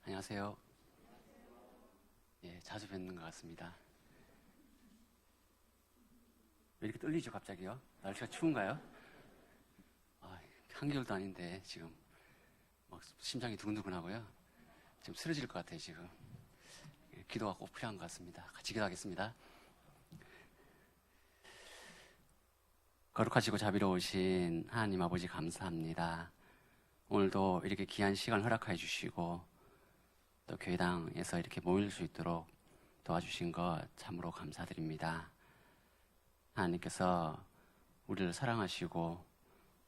안녕하세요. 자주 뵙는 것 같습니다. 왜 이렇게 떨리죠, 갑자기요? 날씨가 추운가요? 한겨울도 아닌데 지금 막 심장이 두근두근하고요. 지금 쓰러질 것 같아요, 지금. 기도가 꼭 필요한 것 같습니다. 같이 기도하겠습니다. 거룩하시고 자비로우신 하나님 아버지 감사합니다. 오늘도 이렇게 귀한 시간 허락해 주시고 또 교회당에서 이렇게 모일 수 있도록 도와주신 것 참으로 감사드립니다. 하나님께서 우리를 사랑하시고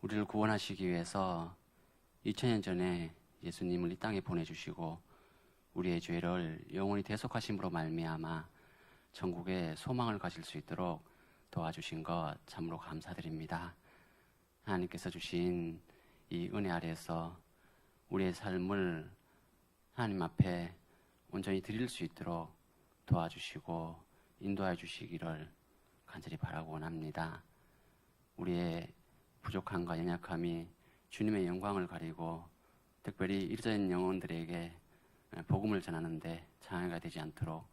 우리를 구원하시기 위해서 2000년 전에 예수님을 이 땅에 보내주시고 우리의 죄를 영원히 대속하심으로 말미암아 천국에 소망을 가질 수 있도록 도와주신 것 참으로 감사드립니다. 하나님께서 주신 이 은혜 아래에서 우리의 삶을 하나님 앞에 온전히 드릴 수 있도록 도와주시고 인도해 주시기를 간절히 바라고 원합니다. 우리의 부족함과 연약함이 주님의 영광을 가리고 특별히 잃어진 영혼들에게 복음을 전하는데 장애가 되지 않도록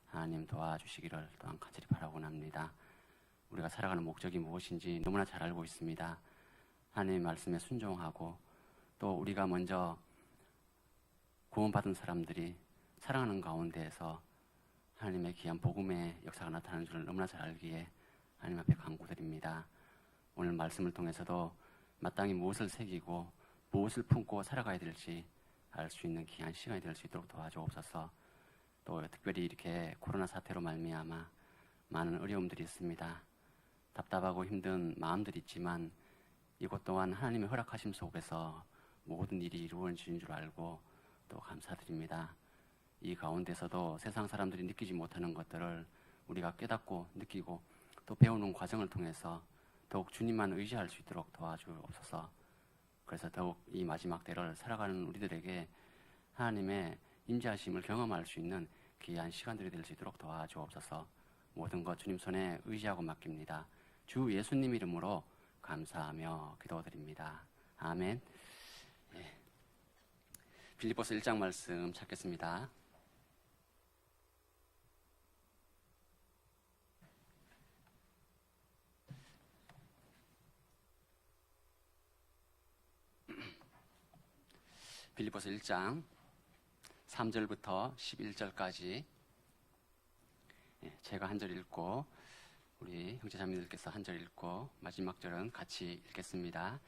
하나님 도와주시기를 또한 간절히 바라고 원합니다. 우리가 살아가는 목적이 무엇인지 너무나 잘 알고 있습니다. 하나님의 말씀에 순종하고 또 우리가 먼저 구원받은 사람들이 사랑하는 가운데에서 하나님의 귀한 복음의 역사가 나타나는 줄 너무나 잘 알기에 하나님 앞에 간구드립니다. 오늘 말씀을 통해서도 마땅히 무엇을 새기고 무엇을 품고 살아가야 될지 알 수 있는 귀한 시간이 될 수 있도록 도와주옵소서. 또 특별히 이렇게 코로나 사태로 말미암아 많은 어려움들이 있습니다. 답답하고 힘든 마음들이 있지만 이것 또한 하나님의 허락하심 속에서 모든 일이 이루어지는 줄 알고 또 감사드립니다. 이 가운데서도 세상 사람들이 느끼지 못하는 것들을 우리가 깨닫고 느끼고 또 배우는 과정을 통해서 더욱 주님만 의지할 수 있도록 도와주옵소서. 그래서 더욱 이 마지막 때를 살아가는 우리들에게 하나님의 임재하심을 경험할 수 있는 귀한 시간들이 될 수 있도록 도와주옵소서. 모든 것 주님 손에 의지하고 맡깁니다. 주 예수님 이름으로 감사하며 기도드립니다. 아멘. 빌립보서 1장 말씀 찾겠습니다. 빌립보서 1장 3절부터 11절까지 제가 한 절 읽고 우리 형제자매들께서 한 절 읽고 마지막 절은 같이 읽겠습니다.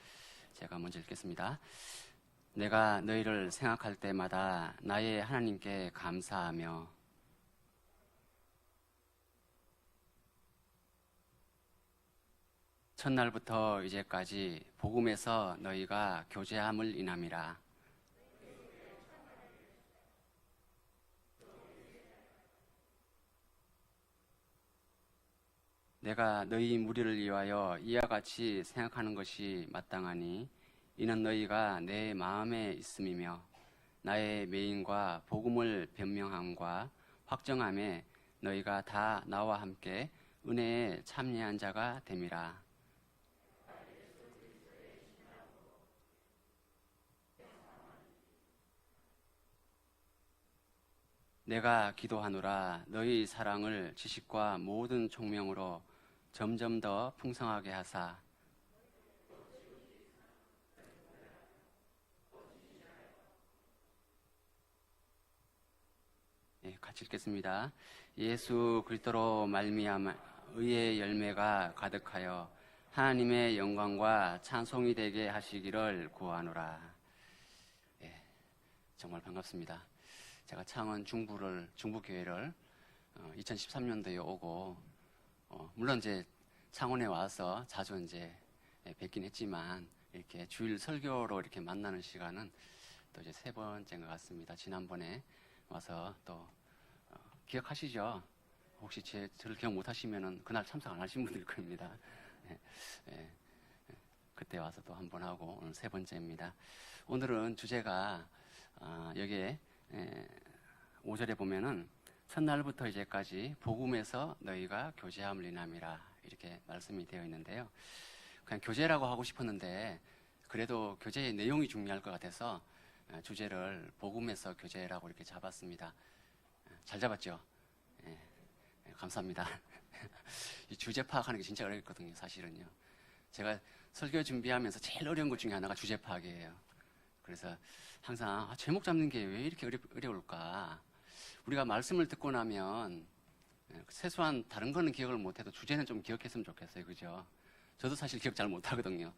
제가 먼저 읽겠습니다. 내가 너희를 생각할 때마다 나의 하나님께 감사하며 첫날부터 이제까지 복음에서 너희가 교제함을 인함이라. 내가 너희 무리를 위하여 이와 같이 생각하는 것이 마땅하니 이는 너희가 내 마음에 있음이며 나의 메인과 복음을 변명함과 확정함에 너희가 다 나와 함께 은혜에 참여한 자가 됨이라. 내가 기도하노라 너희 사랑을 지식과 모든 총명으로 점점 더 풍성하게 하사 같이 읽겠습니다. 예수 그리스도로 말미암아 의의 열매가 가득하여 하나님의 영광과 찬송이 되게 하시기를 구하노라. 정말 반갑습니다. 제가 창원 중부교회를 2013년도에 오고 물론 이제 창원에 와서 자주 이제 뵙긴 했지만 이렇게 주일 설교로 이렇게 만나는 시간은 또 이제 세 번째인 것 같습니다. 지난번에 와서 또 기억하시죠? 혹시 저를 기억 못 하시면은 그날 참석 안 하신 분일 겁니다. 그때 와서 또 한 번 하고 오늘 세 번째입니다. 오늘은 주제가 여기에 5절에 보면은 첫날부터 이제까지 복음에서 너희가 교제함을 인함이라 이렇게 말씀이 되어 있는데요. 그냥 교제라고 하고 싶었는데 그래도 교제의 내용이 중요할 것 같아서 주제를 복음에서 교제라고 이렇게 잡았습니다. 잘 잡았죠? 감사합니다. 이 주제 파악하는 게 진짜 어렵거든요, 사실은요. 제가 설교 준비하면서 제일 어려운 것 중에 하나가 주제 파악이에요. 그래서 항상 제목 잡는 게 왜 이렇게 어려울까? 우리가 말씀을 듣고 나면 세수한 다른 거는 기억을 못해도 주제는 좀 기억했으면 좋겠어요, 그죠? 저도 사실 기억 잘 못하거든요.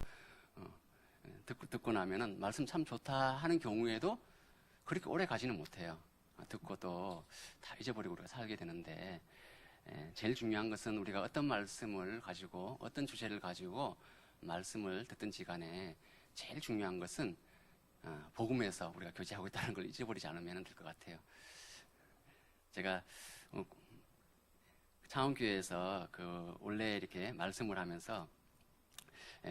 듣고 나면은 말씀 참 좋다 하는 경우에도 그렇게 오래 가지는 못해요. 듣고 또 다 잊어버리고 우리가 살게 되는데, 제일 중요한 것은 우리가 어떤 말씀을 가지고 어떤 주제를 가지고 말씀을 듣든지 간에 제일 중요한 것은 복음에서 우리가 교제하고 있다는 걸 잊어버리지 않으면 될 것 같아요. 제가 창원교회에서 원래 이렇게 말씀을 하면서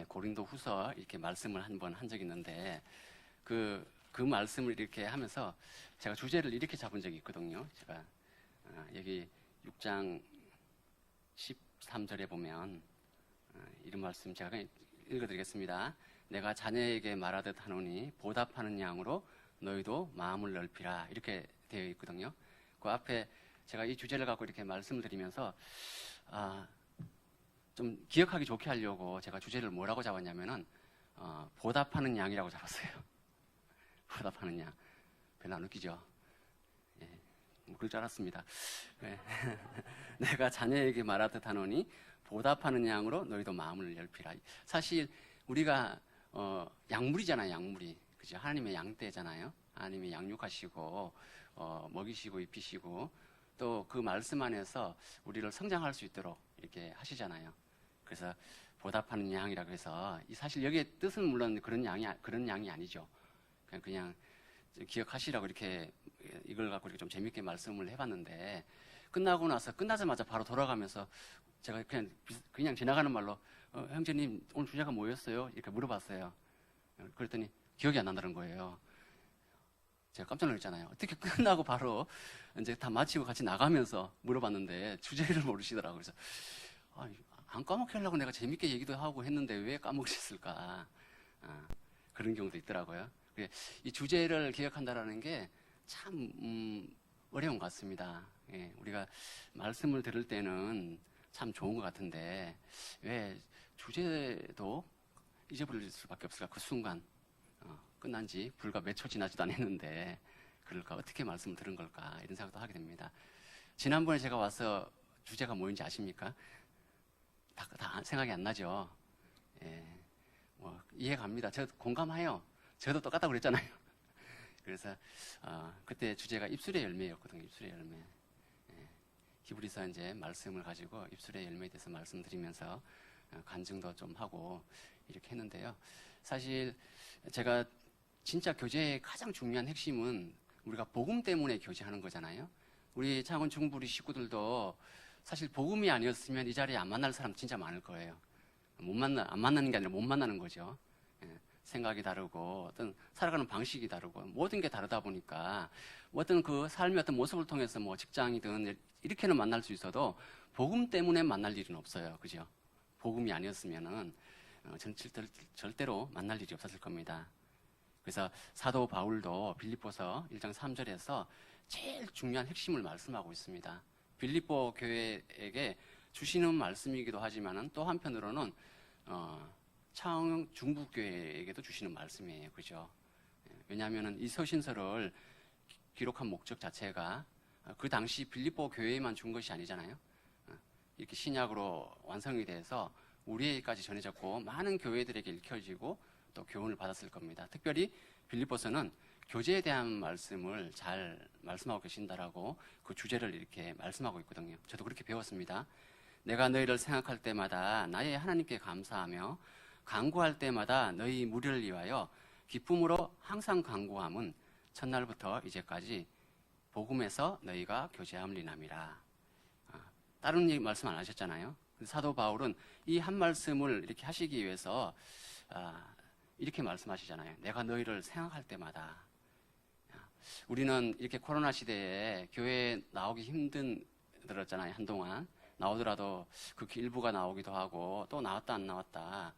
고린도 후서 이렇게 말씀을 한 번 한 적이 있는데 그 말씀을 이렇게 하면서 제가 주제를 이렇게 잡은 적이 있거든요. 제가 여기 6장 13절에 보면 이런 말씀 제가 그냥 읽어드리겠습니다. 내가 자녀에게 말하듯 하노니 보답하는 양으로 너희도 마음을 넓히라, 이렇게 되어 있거든요. 그 앞에 제가 이 주제를 갖고 이렇게 말씀을 드리면서 좀 기억하기 좋게 하려고 제가 주제를 뭐라고 잡았냐면은 보답하는 양이라고 잡았어요. 보답하는 양. 별로 안 웃기죠? 그럴 줄 알았습니다. 내가 자녀에게 말하듯 하노니 보답하는 양으로 너희도 마음을 넓히라. 사실 우리가 양물이잖아요, 양물이. 그죠? 하나님의 양떼잖아요. 하나님이 양육하시고 먹이시고 입히시고 또 그 말씀 안에서 우리를 성장할 수 있도록 이렇게 하시잖아요. 그래서 보답하는 양이라고 해서 사실 여기에 뜻은 물론 그런 양이 아니죠. 그냥 기억하시라고 이렇게 이걸 갖고 이렇게 좀 재밌게 말씀을 해봤는데, 끝나자마자 바로 돌아가면서 제가 그냥 지나가는 말로 형제님 오늘 주제가 뭐였어요? 이렇게 물어봤어요. 그랬더니 기억이 안 난다는 거예요. 제가 깜짝 놀랐잖아요. 어떻게 끝나고 바로 이제 다 마치고 같이 나가면서 물어봤는데 주제를 모르시더라고요. 그래서 안 까먹게 하려고 내가 재밌게 얘기도 하고 했는데 왜 까먹으셨을까? 그런 경우도 있더라고요. 이 주제를 기억한다라는 게 참 어려운 것 같습니다. 우리가 말씀을 들을 때는 참 좋은 것 같은데 왜 주제도 잊어버릴 수밖에 없을까? 그 순간 끝난 지 불과 몇 초 지나지도 않았는데 그럴까? 어떻게 말씀을 들은 걸까? 이런 생각도 하게 됩니다. 지난번에 제가 와서 주제가 뭐였는지 아십니까? 다 생각이 안 나죠? 이해갑니다. 저 공감해요. 저도 똑같다고 그랬잖아요. 그래서 그때 주제가 입술의 열매였거든요. 입술의 열매. 히브리서 이제 말씀을 가지고 입술의 열매에 대해서 말씀드리면서 간증도 좀 하고 이렇게 했는데요. 사실 제가 진짜 교제의 가장 중요한 핵심은 우리가 복음 때문에 교제하는 거잖아요. 우리 창원 중부리 식구들도 사실 복음이 아니었으면 이 자리에 안 만날 사람 진짜 많을 거예요. 안 만나는 게 아니라 못 만나는 거죠. 생각이 다르고 어떤 살아가는 방식이 다르고 모든 게 다르다 보니까 어떤 그 삶의 어떤 모습을 통해서 뭐 직장이든 이렇게는 만날 수 있어도 복음 때문에 만날 일은 없어요. 그죠? 복음이 아니었으면은 절대로 만날 일이 없었을 겁니다. 그래서 사도 바울도 빌립보서 1장 3절에서 제일 중요한 핵심을 말씀하고 있습니다. 빌립보 교회에게 주시는 말씀이기도 하지만은 또 한편으로는 창원 중부교회에게도 주시는 말씀이에요. 그죠? 왜냐하면은 이 서신서를 기록한 목적 자체가 그 당시 빌립보 교회에만 준 것이 아니잖아요. 이렇게 신약으로 완성이 돼서 우리에게까지 전해졌고 많은 교회들에게 읽혀지고 또 교훈을 받았을 겁니다. 특별히 빌립보서는 교제에 대한 말씀을 잘 말씀하고 계신다라고 그 주제를 이렇게 말씀하고 있거든요. 저도 그렇게 배웠습니다. 내가 너희를 생각할 때마다 나의 하나님께 감사하며 간구할 때마다 너희 무리를 위하여 기쁨으로 항상 간구함은 첫날부터 이제까지 복음에서 너희가 교제함이니라. 다른 말씀 안 하셨잖아요. 사도 바울은 이 한 말씀을 이렇게 하시기 위해서 이렇게 말씀하시잖아요. 내가 너희를 생각할 때마다. 우리는 이렇게 코로나 시대에 교회에 나오기 힘들었잖아요. 한동안 나오더라도 그 일부가 나오기도 하고 또 나왔다 안 나왔다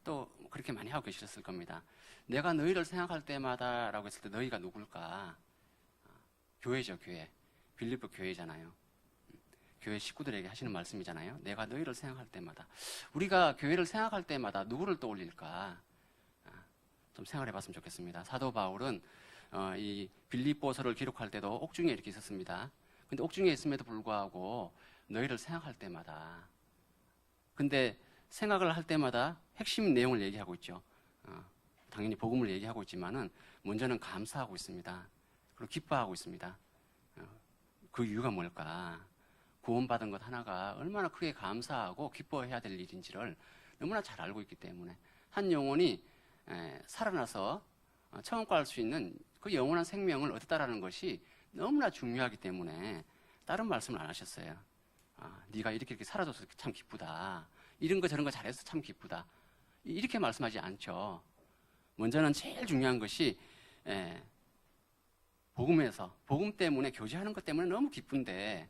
또 그렇게 많이 하고 계셨을 겁니다. 내가 너희를 생각할 때마다 라고 했을 때 너희가 누굴까? 교회죠, 교회. 빌립보 교회잖아요. 교회 식구들에게 하시는 말씀이잖아요. 내가 너희를 생각할 때마다. 우리가 교회를 생각할 때마다 누구를 떠올릴까? 좀 생각해 봤으면 좋겠습니다. 사도 바울은 이 빌립보서를 기록할 때도 옥중에 이렇게 있었습니다. 근데 옥중에 있음에도 불구하고 너희를 생각할 때마다. 근데 생각을 할 때마다 핵심 내용을 얘기하고 있죠. 당연히 복음을 얘기하고 있지만은 먼저는 감사하고 있습니다. 그리고 기뻐하고 있습니다. 그 이유가 뭘까? 구원받은 것 하나가 얼마나 크게 감사하고 기뻐해야 될 일인지를 너무나 잘 알고 있기 때문에 한 영혼이 살아나서 천국갈 수 있는 그 영원한 생명을 얻었다라는 것이 너무나 중요하기 때문에 다른 말씀을 안 하셨어요. 네가 이렇게 살아줘서 참 기쁘다. 이런 거 저런 거 잘해서 참 기쁘다. 이렇게 말씀하지 않죠. 먼저는 제일 중요한 것이 복음에서 복음 때문에 교제하는 것 때문에 너무 기쁜데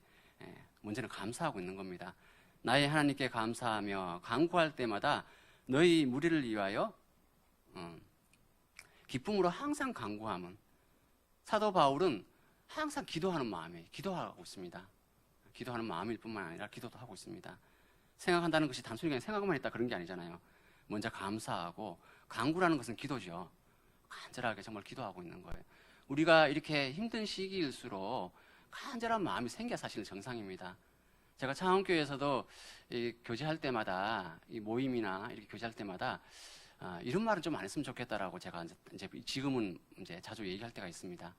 먼저는 감사하고 있는 겁니다. 나의 하나님께 감사하며 간구할 때마다 너희 무리를 위하여 기쁨으로 항상 간구함은 사도 바울은 항상 기도하는 마음에 기도하고 있습니다. 기도하는 마음일 뿐만 아니라 기도도 하고 있습니다. 생각한다는 것이 단순히 그냥 생각만 했다 그런 게 아니잖아요. 먼저 감사하고 간구라는 것은 기도죠. 간절하게 정말 기도하고 있는 거예요. 우리가 이렇게 힘든 시기일수록 간절한 마음이 생겨야 사실 정상입니다. 제가 창원교회에서도 교제할 때마다 이 모임이나 이렇게 교제할 때마다 이런 말은 좀 안 했으면 좋겠다라고 제가 이제 지금은 이제 자주 얘기할 때가 있습니다.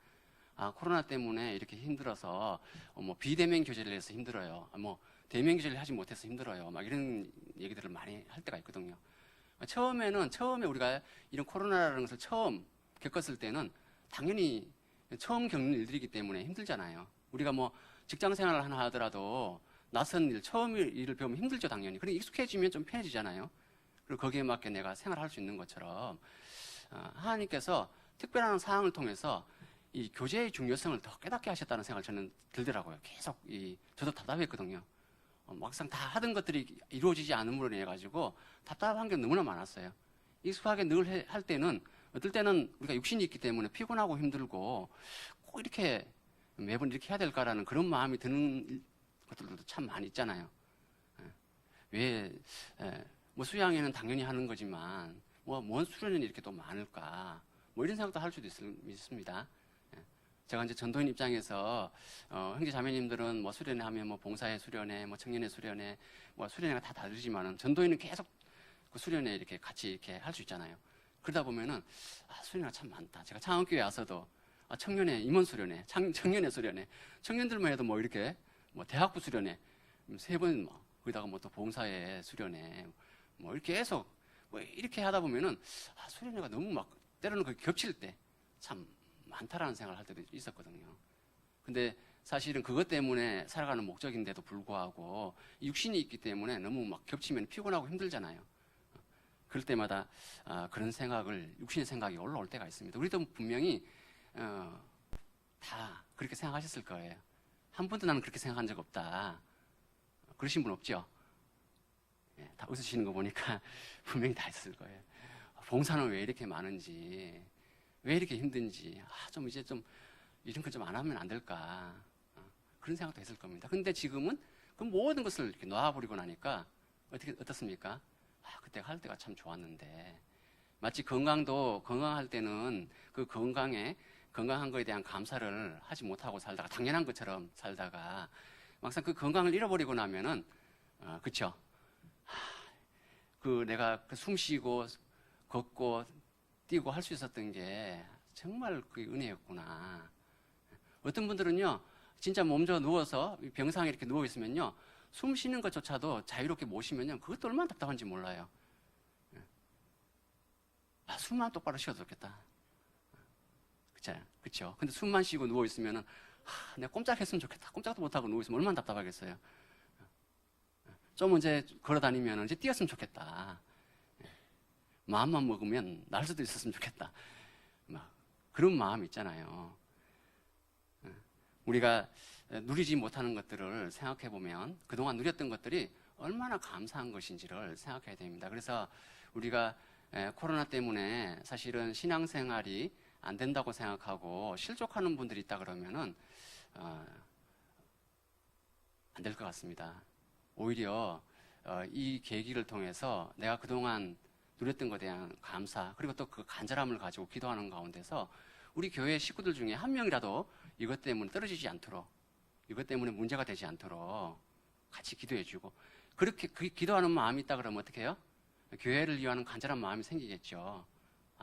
코로나 때문에 이렇게 힘들어서 뭐 비대면 교제를 해서 힘들어요. 뭐 대면 교제를 하지 못해서 힘들어요. 막 이런 얘기들을 많이 할 때가 있거든요. 처음에 우리가 이런 코로나라는 것을 처음 겪었을 때는 당연히 처음 겪는 일들이기 때문에 힘들잖아요. 우리가 뭐 직장 생활을 하나 하더라도 낯선 일, 처음 일을 배우면 힘들죠, 당연히. 그리고 익숙해지면 좀 편해지잖아요. 그리고 거기에 맞게 내가 생활할 수 있는 것처럼 하나님께서 특별한 상황을 통해서 이 교제의 중요성을 더 깨닫게 하셨다는 생각을 저는 들더라고요. 계속 저도 답답했거든요. 막상 다 하던 것들이 이루어지지 않음으로 인해 가지고 답답한 게 너무나 많았어요. 익숙하게 늘 할 때는 어떨 때는 우리가 육신이 있기 때문에 피곤하고 힘들고 꼭 이렇게 매번 이렇게 해야 될까라는 그런 마음이 드는 것들도 참 많이 있잖아요. 뭐 수양회는 당연히 하는 거지만 뭔 수련회는 이렇게 또 많을까? 뭐 이런 생각도 할 수도 있습니다. 제가 이제 전도인 입장에서 형제 자매님들은 뭐 수련회 하면 뭐 봉사회 수련회, 뭐 청년회 수련회, 뭐 수련회가 다 다르지만은 전도인은 계속 그 수련회 이렇게 같이 이렇게 할 수 있잖아요. 그러다 보면은 수련회가 참 많다. 제가 창원교회 와서도 청년회 임원 수련회, 청년회 수련회, 청년들만 해도 뭐 이렇게 뭐 대학부 수련회 3번 뭐 거기다가 뭐 또 봉사회 수련회 뭐 이렇게 계속 뭐 이렇게 하다 보면은 수련회가 너무 막 때로는 그 겹칠 때 참 많다라는 생각을 할 때도 있었거든요. 근데 사실은 그것 때문에 살아가는 목적인데도 불구하고 육신이 있기 때문에 너무 막 겹치면 피곤하고 힘들잖아요. 그럴 때마다 그런 생각을 육신의 생각이 올라올 때가 있습니다. 우리도 분명히 다 그렇게 생각하셨을 거예요. 한 번도 나는 그렇게 생각한 적 없다. 그러신 분 없죠? 다 웃으시는 거 보니까 분명히 다 있을 거예요. 봉사는 왜 이렇게 많은지, 왜 이렇게 힘든지, 좀 이제 좀 이런 거 좀 안 하면 안 될까. 그런 생각도 했을 겁니다. 근데 지금은 그 모든 것을 이렇게 놔버리고 나니까 어떻습니까? 그때 할 때가 참 좋았는데. 마치 건강할 때는 그 건강한 거에 대한 감사를 하지 못하고 살다가, 당연한 것처럼 살다가, 막상 그 건강을 잃어버리고 나면은, 그쵸? 내가 숨 쉬고, 걷고, 뛰고 할 수 있었던 게 정말 그 은혜였구나. 어떤 분들은요, 진짜 몸져 누워서 병상에 이렇게 누워있으면요, 숨 쉬는 것조차도 자유롭게 못 쉬면요, 그것도 얼마나 답답한지 몰라요. 숨만 똑바로 쉬어도 좋겠다. 그쵸? 근데 숨만 쉬고 누워있으면은, 내가 꼼짝했으면 좋겠다. 꼼짝도 못하고 누워있으면 얼마나 답답하겠어요. 좀 이제 걸어다니면 이제 뛰었으면 좋겠다. 마음만 먹으면 날 수도 있었으면 좋겠다. 그런 마음이 있잖아요. 우리가 누리지 못하는 것들을 생각해 보면 그동안 누렸던 것들이 얼마나 감사한 것인지를 생각해야 됩니다. 그래서 우리가 코로나 때문에 사실은 신앙생활이 안 된다고 생각하고 실족하는 분들이 있다 그러면은 안 될 것 같습니다. 오히려 이 계기를 통해서 내가 그동안 누렸던 것에 대한 감사, 그리고 또 그 간절함을 가지고 기도하는 가운데서 우리 교회 식구들 중에 한 명이라도 이것 때문에 떨어지지 않도록, 이것 때문에 문제가 되지 않도록 같이 기도해주고, 그렇게 기도하는 마음이 있다 그러면 어떻게 해요? 교회를 위하는 간절한 마음이 생기겠죠.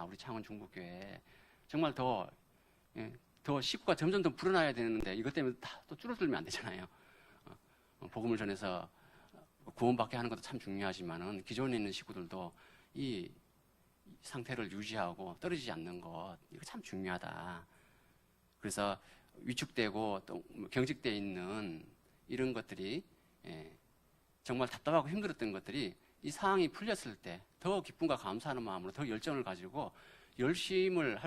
우리 창원 중국교회 정말 더 식구가 점점 더 불어나야 되는데 이것 때문에 다 또 줄어들면 안 되잖아요. 복음을 전해서 구원받게 하는 것도 참 중요하지만은 기존에 있는 식구들도 이 상태를 유지하고 떨어지지 않는 것, 이거 참 중요하다. 그래서 위축되고 또 경직되어 있는 이런 것들이 정말 답답하고 힘들었던 것들이 이 상황이 풀렸을 때 더 기쁨과 감사하는 마음으로 더 열정을 가지고 열심을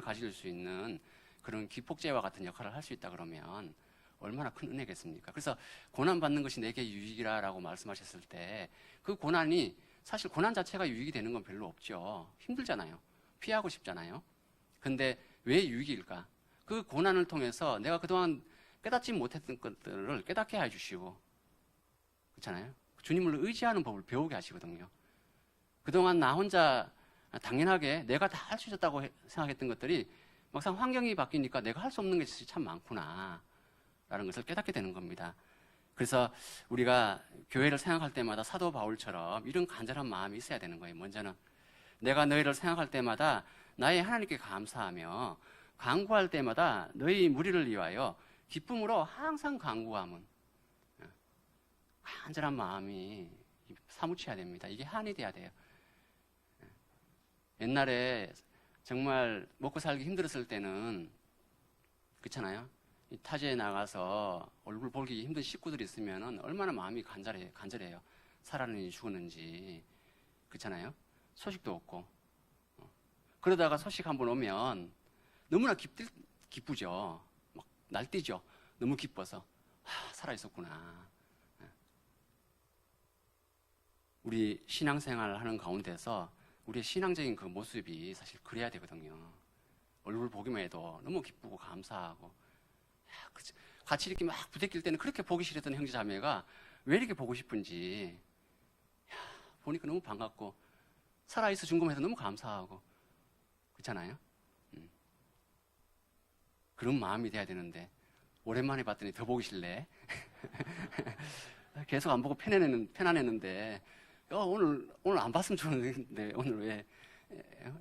가질 수 있는 그런 기폭제와 같은 역할을 할 수 있다 그러면 얼마나 큰 은혜겠습니까? 그래서 고난받는 것이 내게 유익이라고 말씀하셨을 때 그 고난이 사실 고난 자체가 유익이 되는 건 별로 없죠. 힘들잖아요. 피하고 싶잖아요. 근데 왜 유익일까? 그 고난을 통해서 내가 그동안 깨닫지 못했던 것들을 깨닫게 해주시고, 그렇잖아요. 주님을 의지하는 법을 배우게 하시거든요. 그동안 나 혼자 당연하게 내가 다 할 수 있었다고 생각했던 것들이 막상 환경이 바뀌니까 내가 할 수 없는 것이 참 많구나 라는 것을 깨닫게 되는 겁니다. 그래서 우리가 교회를 생각할 때마다 사도 바울처럼 이런 간절한 마음이 있어야 되는 거예요. 먼저는 내가 너희를 생각할 때마다 나의 하나님께 감사하며 간구할 때마다 너희 무리를 위하여 기쁨으로 항상 간구함은, 간절한 마음이 사무쳐야 됩니다. 이게 한이 돼야 돼요. 옛날에 정말 먹고 살기 힘들었을 때는, 그렇잖아요. 타지에 나가서 얼굴 보기 힘든 식구들이 있으면 얼마나 마음이 간절해요. 살았는지 죽었는지. 그렇잖아요. 소식도 없고. 그러다가 소식 한번 오면 너무나 기쁘죠. 막 날뛰죠. 너무 기뻐서. 살아있었구나. 우리 신앙생활을 하는 가운데서 우리의 신앙적인 그 모습이 사실 그래야 되거든요. 얼굴 보기만 해도 너무 기쁘고 감사하고, 같이 이렇게 막 부대낄 때는 그렇게 보기 싫었던 형제 자매가 왜 이렇게 보고 싶은지, 보니까 너무 반갑고 살아있어 준 것만 해도 너무 감사하고, 그렇잖아요. 그런 마음이 돼야 되는데 오랜만에 봤더니 더 보기 싫네. 계속 안 보고 편안했는데 오늘 안 봤으면 좋았는데 오늘 왜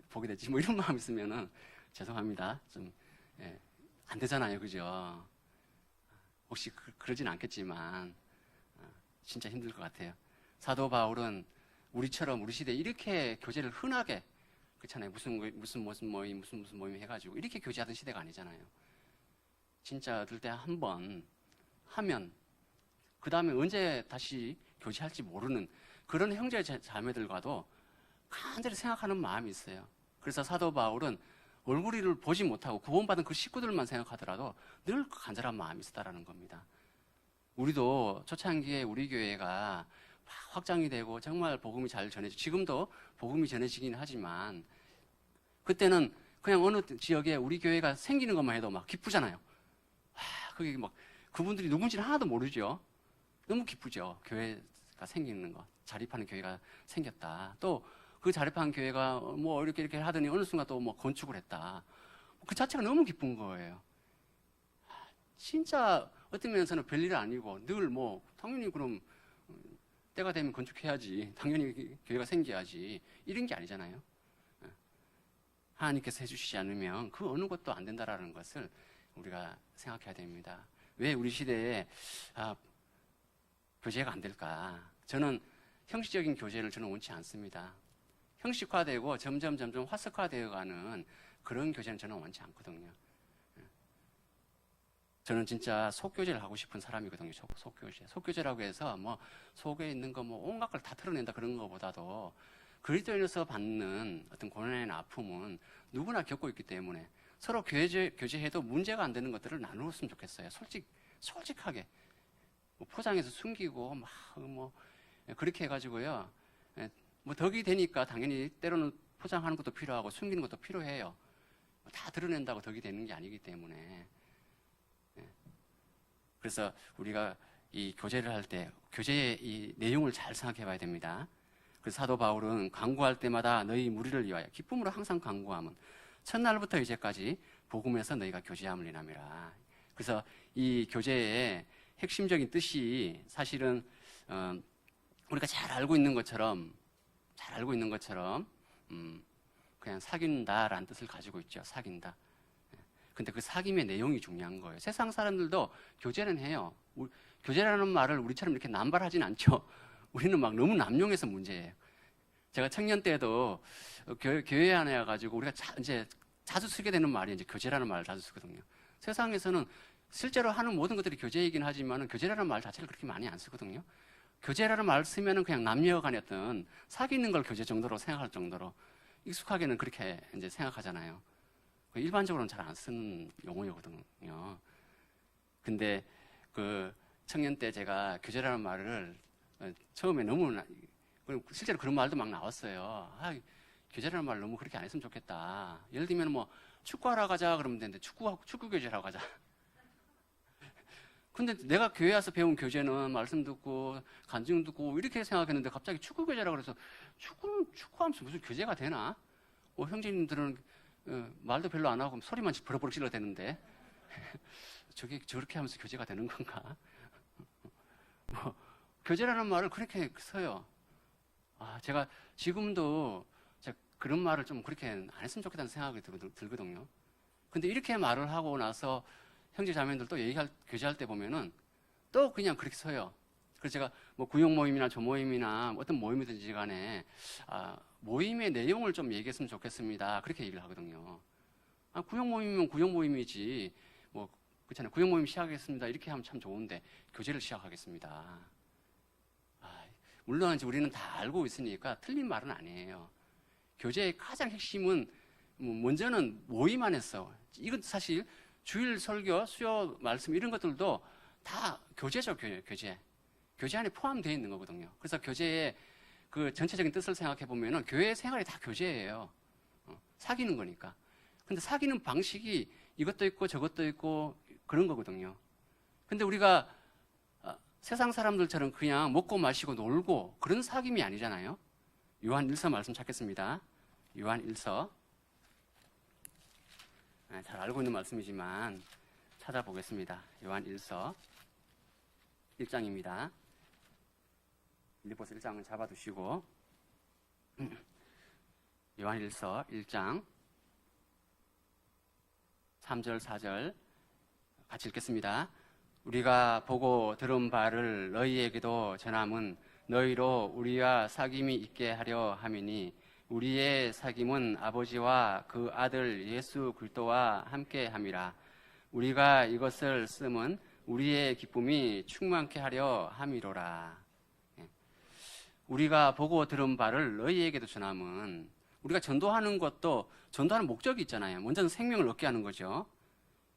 보게 됐지? 뭐 이런 마음 있으면은 죄송합니다. 좀 안 되잖아요, 그죠? 혹시 그러진 않겠지만 진짜 힘들 것 같아요. 사도 바울은 우리처럼 우리 시대에 이렇게 교제를 흔하게, 그렇잖아요. 무슨 모임 해가지고 이렇게 교제하던 시대가 아니잖아요. 진짜 어떨 때 한 번 하면 그 다음에 언제 다시 교제할지 모르는 그런 형제 자매들과도 간절히 생각하는 마음이 있어요. 그래서 사도 바울은 얼굴을 보지 못하고 구원받은 그 식구들만 생각하더라도 늘 간절한 마음이 있었다라는 겁니다. 우리도 초창기에 우리 교회가 확장이 되고 정말 복음이 잘 전해지고, 지금도 복음이 전해지긴 하지만 그때는 그냥 어느 지역에 우리 교회가 생기는 것만 해도 막 기쁘잖아요. 그게 막 그분들이 누군지는 하나도 모르죠. 너무 기쁘죠. 교회가 생기는 거, 자립하는 교회가 생겼다. 또 그 자립한 교회가 뭐 이렇게 하더니 어느 순간 또 뭐 건축을 했다. 그 자체가 너무 기쁜 거예요. 진짜 어떤 면에서는 별일 아니고 늘 뭐 당연히 그럼 때가 되면 건축해야지, 당연히 교회가 생겨야지, 이런 게 아니잖아요. 하나님께서 해주시지 않으면 그 어느 것도 안 된다라는 것을 우리가 생각해야 됩니다. 왜 우리 시대에 교제가 안 될까? 저는 형식적인 교제를 저는 원치 않습니다. 형식화되고 점점 화석화되어가는 그런 교제는 저는 원치 않거든요. 저는 진짜 속교제를 하고 싶은 사람이거든요. 속교제. 속교제라고 해서 뭐 속에 있는 거 뭐 온갖 걸 다 털어낸다 그런 것보다도 그리스도인으로서 받는 어떤 고난이나 아픔은 누구나 겪고 있기 때문에 서로 교제해도 문제가 안 되는 것들을 나누었으면 좋겠어요. 솔직하게. 뭐 포장해서 숨기고 막 뭐 그렇게 해가지고요. 뭐 덕이 되니까 당연히 때로는 포장하는 것도 필요하고 숨기는 것도 필요해요. 다 드러낸다고 덕이 되는 게 아니기 때문에. 그래서 우리가 이 교제를 할 때 교제의 이 내용을 잘 생각해 봐야 됩니다. 그래서 사도 바울은 간구할 때마다 너희 무리를 위하여 기쁨으로 항상 간구함은 첫날부터 이제까지 복음에서 너희가 교제함을 인함이라. 그래서 이 교제의 핵심적인 뜻이 사실은 우리가 잘 알고 있는 것처럼 그냥 사귄다라는 뜻을 가지고 있죠. 사귄다. 근데 그 사귐의 내용이 중요한 거예요. 세상 사람들도 교제는 해요. 교제라는 말을 우리처럼 이렇게 남발하진 않죠. 우리는 막 너무 남용해서 문제예요. 제가 청년 때도 교회 안에 와가지고 우리가 이제 자주 쓰게 되는 말이 이제 교제라는 말을 자주 쓰거든요. 세상에서는 실제로 하는 모든 것들이 교제이긴 하지만 교제라는 말 자체를 그렇게 많이 안 쓰거든요. 교제라는 말 쓰면은 그냥 남녀 간의 어떤 사귀는 걸 교제 정도로 생각할 정도로 익숙하게는 그렇게 이제 생각하잖아요. 일반적으로는 잘 안 쓰는 용어거든요. 근데 그 청년 때 제가 교제라는 말을 처음에 너무 실제로 그런 말도 막 나왔어요. 교제라는 말 너무 그렇게 안 했으면 좋겠다. 예를 들면 뭐 축구하러 가자 그러면 되는데 축구 교제라고 가자. 근데 내가 교회 와서 배운 교제는 말씀 듣고 간증 듣고 이렇게 생각했는데 갑자기 축구 교제라고 그래서 축구하면서 무슨 교제가 되나? 형제님들은 말도 별로 안 하고 소리만 버럭버럭 질러야 되는데 저렇게 하면서 교제가 되는 건가? 교제라는 말을 그렇게 써요. 제가 지금도 그런 말을 좀 그렇게 안 했으면 좋겠다는 생각이 들거든요. 근데 이렇게 말을 하고 나서 형제 자매들도 교제할 때 보면은 또 그냥 그렇게 서요. 그래서 제가 뭐 구역 모임이나 조모임이나 어떤 모임이든지 간에 모임의 내용을 좀 얘기했으면 좋겠습니다. 그렇게 얘기를 하거든요. 구역 모임이면 구역 모임이지 뭐 그렇잖아요. 구역 모임 시작하겠습니다. 이렇게 하면 참 좋은데 교제를 시작하겠습니다. 물론 이제 우리는 다 알고 있으니까 틀린 말은 아니에요. 교제의 가장 핵심은 먼저는 모임 안에서 이건 사실 주일 설교, 수요 말씀 이런 것들도 다 교제죠. 교제 안에 포함되어 있는 거거든요. 그래서 교제의 그 전체적인 뜻을 생각해 보면은 교회 생활이 다 교제예요. 사귀는 거니까. 근데 사귀는 방식이 이것도 있고 저것도 있고 그런 거거든요. 근데 우리가 세상 사람들처럼 그냥 먹고 마시고 놀고 그런 사귐이 아니잖아요. 요한 1서 말씀 찾겠습니다. 요한 1서. 잘 알고 있는 말씀이지만 찾아보겠습니다. 요한 1서 1장입니다. 빌립보서 1장은 잡아두시고 요한 1서 1장 3절 4절 같이 읽겠습니다. 우리가 보고 들은 바를 너희에게도 전함은 너희로 우리와 사귐이 있게 하려 함이니 우리의 사귐은 아버지와 그 아들 예수 그리스도와 함께 함이라. 우리가 이것을 쓰면 우리의 기쁨이 충만케 하려 함이로라. 우리가 보고 들은 바를 너희에게도 전함은 우리가 전도하는 것도 전도하는 목적이 있잖아요. 먼저는 생명을 얻게 하는 거죠.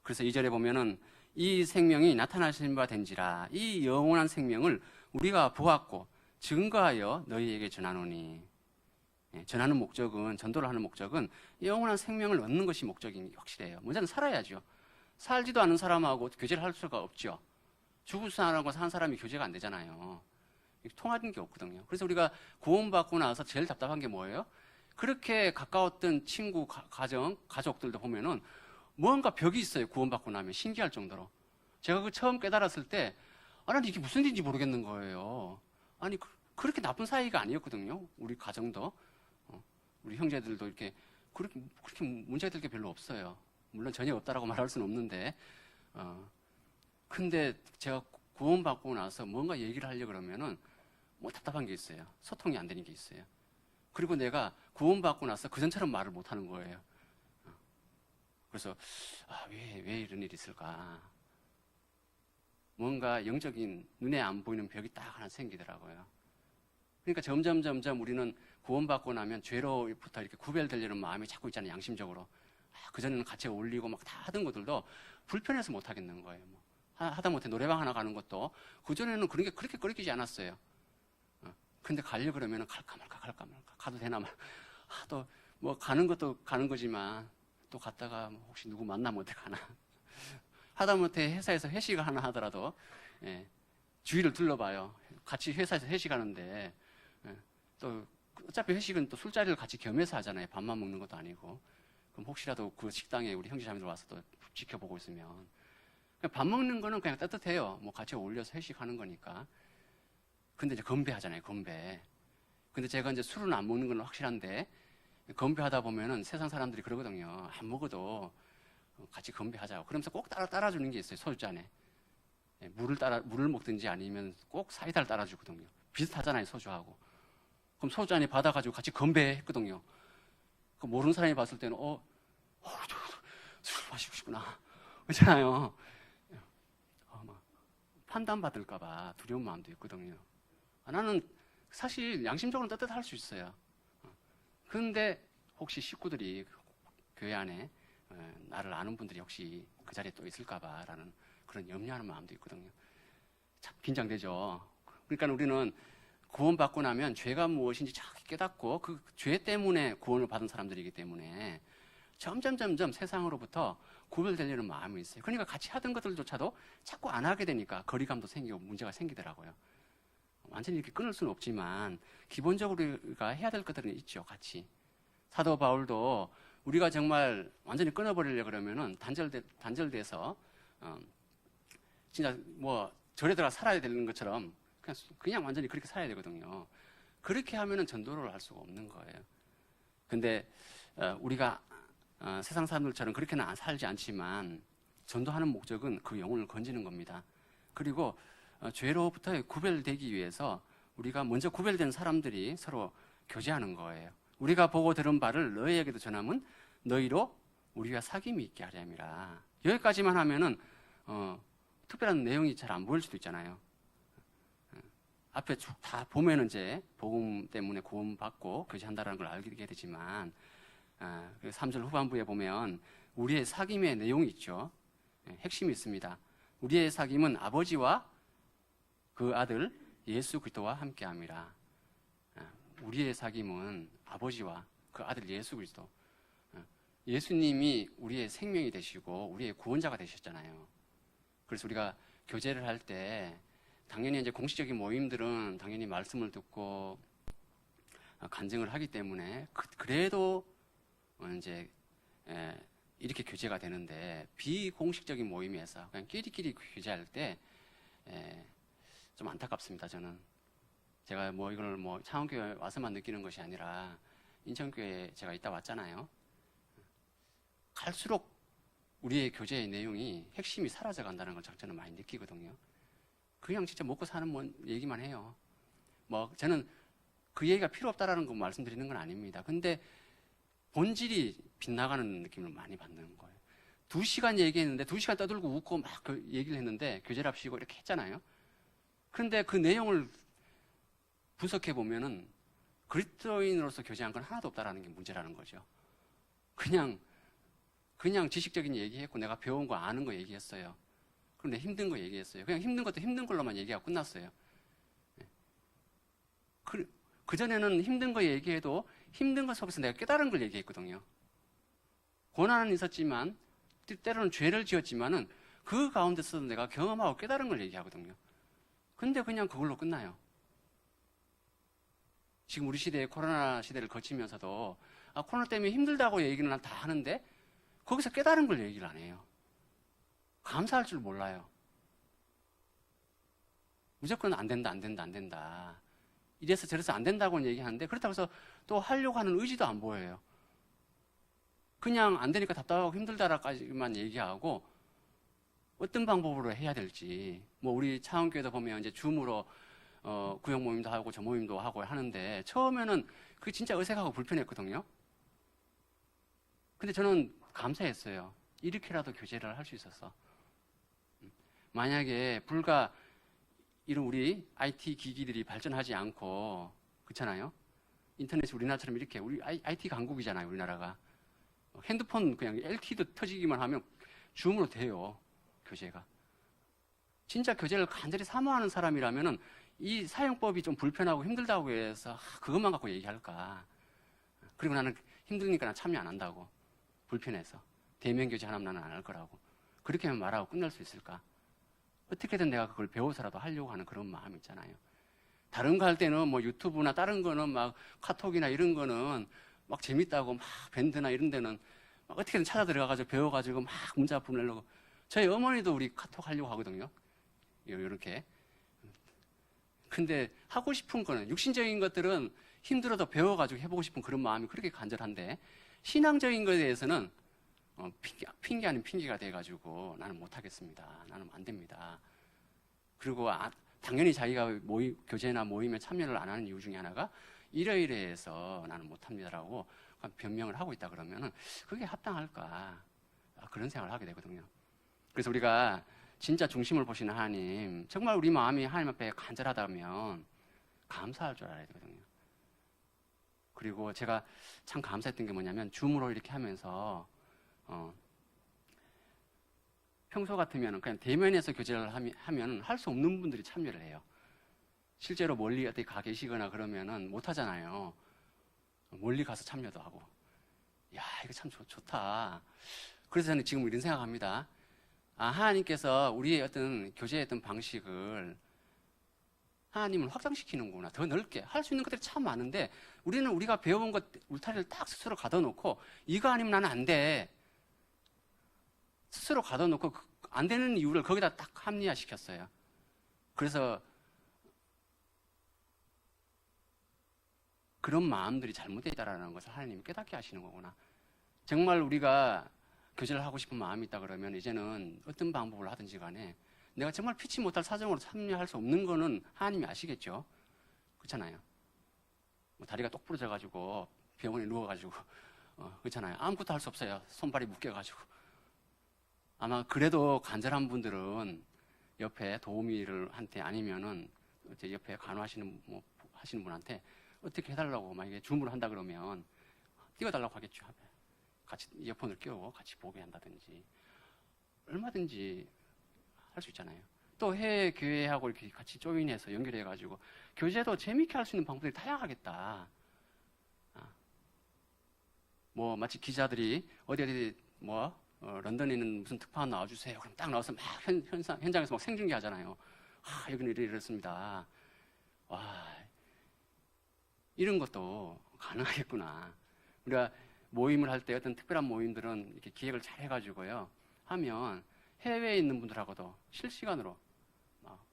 그래서 2절에 보면은 이 생명이 나타나신 바 된지라. 이 영원한 생명을 우리가 보았고 증거하여 너희에게 전하노니. 전하는 목적은, 전도를 하는 목적은 영원한 생명을 얻는 것이 목적인 게 확실해요. 먼저는 살아야죠. 살지도 않은 사람하고 교제를 할 수가 없죠. 죽을 사람하고 산 사람이 교제가 안 되잖아요. 통하는 게 없거든요. 그래서 우리가 구원받고 나서 제일 답답한 게 뭐예요? 그렇게 가까웠던 친구, 가족들도 보면은 뭔가 벽이 있어요. 구원받고 나면 신기할 정도로. 제가 그 처음 깨달았을 때 난 이게 무슨 일인지 모르겠는 거예요. 아니 그렇게 나쁜 사이가 아니었거든요. 우리 가정도 우리 형제들도 이렇게 그렇게 문제가 될 게 별로 없어요. 물론 전혀 없다라고 말할 수는 없는데 근데 제가 구원받고 나서 뭔가 얘기를 하려고 그러면은 뭐 답답한 게 있어요. 소통이 안 되는 게 있어요. 그리고 내가 구원받고 나서 그전처럼 말을 못 하는 거예요. 그래서 왜 이런 일이 있을까? 뭔가 영적인 눈에 안 보이는 벽이 딱 하나 생기더라고요. 그러니까 점점 우리는 구원받고 나면 죄로부터 이렇게 구별되려는 마음이 자꾸 있잖아요. 양심적으로. 그전에는 같이 어울리고 막 다 하던 것들도 불편해서 못 하겠는 거예요. 하다못해 노래방 하나 가는 것도 그전에는 그런 게 그렇게 꺼리끼지 않았어요. 근데 가려고 그러면 갈까 말까 가도 되나 말. 또 뭐 가는 것도 가는 거지만 또 갔다가 뭐 혹시 누구 만나면 어떡하나. 하다못해 회사에서 회식을 하나 하더라도 주위를 둘러봐요. 같이 회사에서 회식하는데 또 어차피 회식은 또 술자리를 같이 겸해서 하잖아요. 밥만 먹는 것도 아니고. 그럼 혹시라도 그 식당에 우리 형제자매들 와서 또 지켜보고 있으면 밥 먹는 거는 그냥 따뜻해요. 뭐 같이 어울려서 회식하는 거니까. 근데 이제 건배하잖아요. 건배. 근데 제가 이제 술은 안 먹는 건 확실한데 건배하다 보면은 세상 사람들이 그러거든요. 안 먹어도 같이 건배하자고. 그러면서 꼭 따라주는 게 있어요. 소주잔에. 물을 먹든지 아니면 꼭 사이다를 따라주거든요. 비슷하잖아요. 소주하고. 그럼 소주잔에 받아가지고 같이 건배했거든요. 그 모르는 사람이 봤을 때는 술 마시고 싶구나. 그렇잖아요. 판단받을까봐 두려운 마음도 있거든요. 나는 사실 양심적으로 따뜻할 수 있어요. 그런데 혹시 식구들이 교회 안에 나를 아는 분들이 혹시 그 자리에 또 있을까봐라는 그런 염려하는 마음도 있거든요. 참 긴장되죠. 그러니까 우리는 구원받고 나면 죄가 무엇인지 정확히 깨닫고 그 죄 때문에 구원을 받은 사람들이기 때문에 점점 세상으로부터 구별되려는 마음이 있어요. 그러니까 같이 하던 것들조차도 자꾸 안 하게 되니까 거리감도 생기고 문제가 생기더라고요. 완전히 이렇게 끊을 수는 없지만 기본적으로 우리가 해야 될 것들은 있죠. 같이. 사도 바울도 우리가 정말 완전히 끊어버리려고 그러면은 단절돼서 진짜 뭐 절에 들어가 살아야 되는 것처럼 그냥 완전히 그렇게 살아야 되거든요. 그렇게 하면은 전도를 할 수가 없는 거예요. 근데 우리가 세상 사람들처럼 그렇게는 살지 않지만 전도하는 목적은 그 영혼을 건지는 겁니다. 그리고 죄로부터 구별되기 위해서 우리가 먼저 구별된 사람들이 서로 교제하는 거예요. 우리가 보고 들은 바를 너희에게도 전하면 너희로 우리와 사귐이 있게 하려 함이라. 여기까지만 하면은 특별한 내용이 잘 안 보일 수도 있잖아요. 앞에 쭉 다 보면은 이제 복음 때문에 구원받고 교제한다는 걸 알게 되지만 3절 후반부에 보면 우리의 사귐의 내용이 있죠. 핵심이 있습니다. 우리의 사귐은 아버지와 그 아들 예수 그리스도와 함께함이라. 우리의 사귐은 아버지와 그 아들 예수 그리스도. 예수님이 우리의 생명이 되시고 우리의 구원자가 되셨잖아요. 그래서 우리가 교제를 할 때 당연히 이제 공식적인 모임들은 당연히 말씀을 듣고 간증을 하기 때문에 그래도 이제 이렇게 교제가 되는데 비공식적인 모임에서 그냥 끼리끼리 교제할 때 좀 안타깝습니다. 저는 제가 뭐 이걸 뭐 창원교회 와서만 느끼는 것이 아니라 인천교회에 제가 있다 왔잖아요. 갈수록 우리의 교제의 내용이 핵심이 사라져 간다는 걸 저는 많이 느끼거든요. 그냥 진짜 먹고 사는 얘기만 해요. 뭐 저는 그 얘기가 필요 없다라는 거 말씀드리는 건 아닙니다. 근데 본질이 빗나가는 느낌을 많이 받는 거예요. 2시간 얘기했는데 2시간 떠들고 웃고 막 얘기를 했는데 교제랍시고 이렇게 했잖아요. 그런데 그 내용을 분석해 보면은 그리스도인으로서 교제한 건 하나도 없다라는 게 문제라는 거죠. 그냥 지식적인 얘기했고 내가 배운 거 아는 거 얘기했어요. 그런데 힘든 거 얘기했어요. 그냥 힘든 것도 힘든 걸로만 얘기하고 끝났어요. 그전에는 힘든 거 얘기해도 힘든 것 속에서 내가 깨달은 걸 얘기했거든요. 고난은 있었지만 때로는 죄를 지었지만은 그 가운데서도 내가 경험하고 깨달은 걸 얘기하거든요. 근데 그냥 그걸로 끝나요. 지금 우리 시대에 코로나 시대를 거치면서도 코로나 때문에 힘들다고 얘기는 다 하는데 거기서 깨달은 걸 얘기를 안 해요. 감사할 줄 몰라요. 무조건 안 된다. 이래서 저래서 안 된다고는 얘기하는데 그렇다고 해서 또 하려고 하는 의지도 안 보여요. 그냥 안 되니까 답답하고 힘들다라까지만 얘기하고 어떤 방법으로 해야 될지 뭐 우리 차원교회도 보면 이제 줌으로 구역 모임도 하고 저 모임도 하고 하는데 처음에는 그게 진짜 어색하고 불편했거든요. 근데 저는 감사했어요. 이렇게라도 교제를 할 수 있어서. 만약에 불과 이런 우리 IT 기기들이 발전하지 않고 그렇잖아요. 인터넷이 우리나라처럼 이렇게 우리 IT 강국이잖아요. 우리나라가. 핸드폰 그냥 LTE도 터지기만 하면 줌으로 돼요. 교제가. 진짜 교제를 간절히 사모하는 사람이라면은 이 사용법이 좀 불편하고 힘들다고 해서 그것만 갖고 얘기할까? 그리고 나는 힘드니까 난 참여 안 한다고. 불편해서. 대면교제 하나면 나는 안 할 거라고. 그렇게만 말하고 끝날 수 있을까? 어떻게든 내가 그걸 배워서라도 하려고 하는 그런 마음이 있잖아요. 다른 거 할 때는 뭐 유튜브나 다른 거는 막 카톡이나 이런 거는 막 재밌다고 막 밴드나 이런 데는 막 어떻게든 찾아 들어가가지고 배워가지고 막 문자 보내려고. 저희 어머니도 우리 카톡 하려고 하거든요. 이렇게. 근데 하고 싶은 거는 육신적인 것들은 힘들어도 배워가지고 해보고 싶은 그런 마음이 그렇게 간절한데 신앙적인 것에 대해서는 핑계 아닌 핑계가 돼가지고 나는 못하겠습니다. 나는 안 됩니다. 그리고 당연히 자기가 교제나 모임에 참여를 안 하는 이유 중에 하나가 이러이러해서 나는 못합니다라고 변명을 하고 있다 그러면은 그게 합당할까? 그런 생각을 하게 되거든요. 그래서 우리가 진짜 중심을 보시는 하나님, 정말 우리 마음이 하나님 앞에 간절하다면 감사할 줄 알아야 되거든요. 그리고 제가 참 감사했던 게 뭐냐면 줌으로 이렇게 하면서 평소 같으면 그냥 대면에서 교제를 하면 할 수 없는 분들이 참여를 해요. 실제로 멀리 어디 가 계시거나 그러면은 못 하잖아요. 멀리 가서 참여도 하고. 야, 이거 참 좋다. 그래서 저는 지금 이런 생각합니다. 하나님께서 우리의 어떤 교제의 어떤 방식을 하나님을 확장시키는구나. 더 넓게. 할 수 있는 것들이 참 많은데 우리는 우리가 배워온 것 울타리를 딱 스스로 가둬놓고 이거 아니면 나는 안 돼. 스스로 가둬놓고 안 되는 이유를 거기다 딱 합리화시켰어요. 그래서 그런 마음들이 잘못되어 있다는 것을 하나님이 깨닫게 하시는 거구나. 정말 우리가 교제를 하고 싶은 마음이 있다 그러면 이제는 어떤 방법을 하든지 간에 내가 정말 피치 못할 사정으로 참여할 수 없는 거는 하나님이 아시겠죠. 그렇잖아요. 뭐 다리가 똑 부러져가지고 병원에 누워가지고 그렇잖아요. 아무것도 할 수 없어요. 손발이 묶여가지고. 아마 그래도 간절한 분들은 옆에 도우미를 한테 아니면은 옆에 간호하시는 하시는 분한테 어떻게 해달라고 만약에 주문을 한다 그러면 띄워달라고 하겠죠. 같이 이어폰을 끼우고 같이 보게 한다든지 얼마든지 할 수 있잖아요. 또 해외 교회하고 이렇게 같이 조인해서 연결해가지고 교제도 재밌게 할 수 있는 방법들이 다양하겠다. 뭐 마치 기자들이 어디 런던에 있는 무슨 특파원 나와주세요. 그럼 딱 나와서 막 현장에서 막 생중계 하잖아요. 여기는 이랬습니다. 와, 이런 것도 가능하겠구나. 우리가 모임을 할 때 어떤 특별한 모임들은 이렇게 기획을 잘 해가지고요. 하면 해외에 있는 분들하고도 실시간으로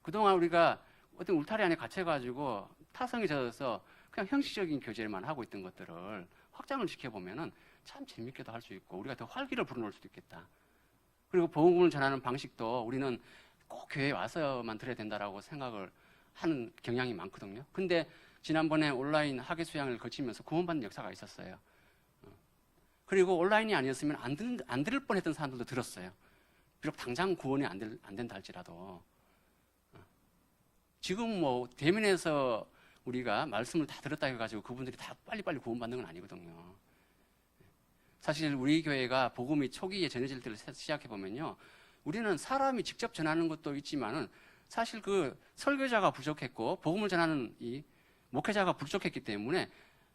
그동안 우리가 어떤 울타리 안에 갇혀가지고 타성이 젖어서 그냥 형식적인 교제만 하고 있던 것들을 확장을 시켜보면은 참 재밌게도 할 수 있고 우리가 더 활기를 불어넣을 수도 있겠다. 그리고 복음을 전하는 방식도 우리는 꼭 교회에 와서만 들어야 된다라고 생각을 하는 경향이 많거든요. 근데 지난번에 온라인 학예 수양을 거치면서 구원받는 역사가 있었어요. 그리고 온라인이 아니었으면 안 들을 뻔했던 사람들도 들었어요. 비록 당장 구원이 안 된다 할지라도. 지금 뭐 대면에서 우리가 말씀을 다 들었다 해가지고 그분들이 다 빨리빨리 구원받는 건 아니거든요. 사실 우리 교회가 복음이 초기에 전해질 때를 시작해보면요. 우리는 사람이 직접 전하는 것도 있지만은 사실 그 설교자가 부족했고 복음을 전하는 이 목회자가 부족했기 때문에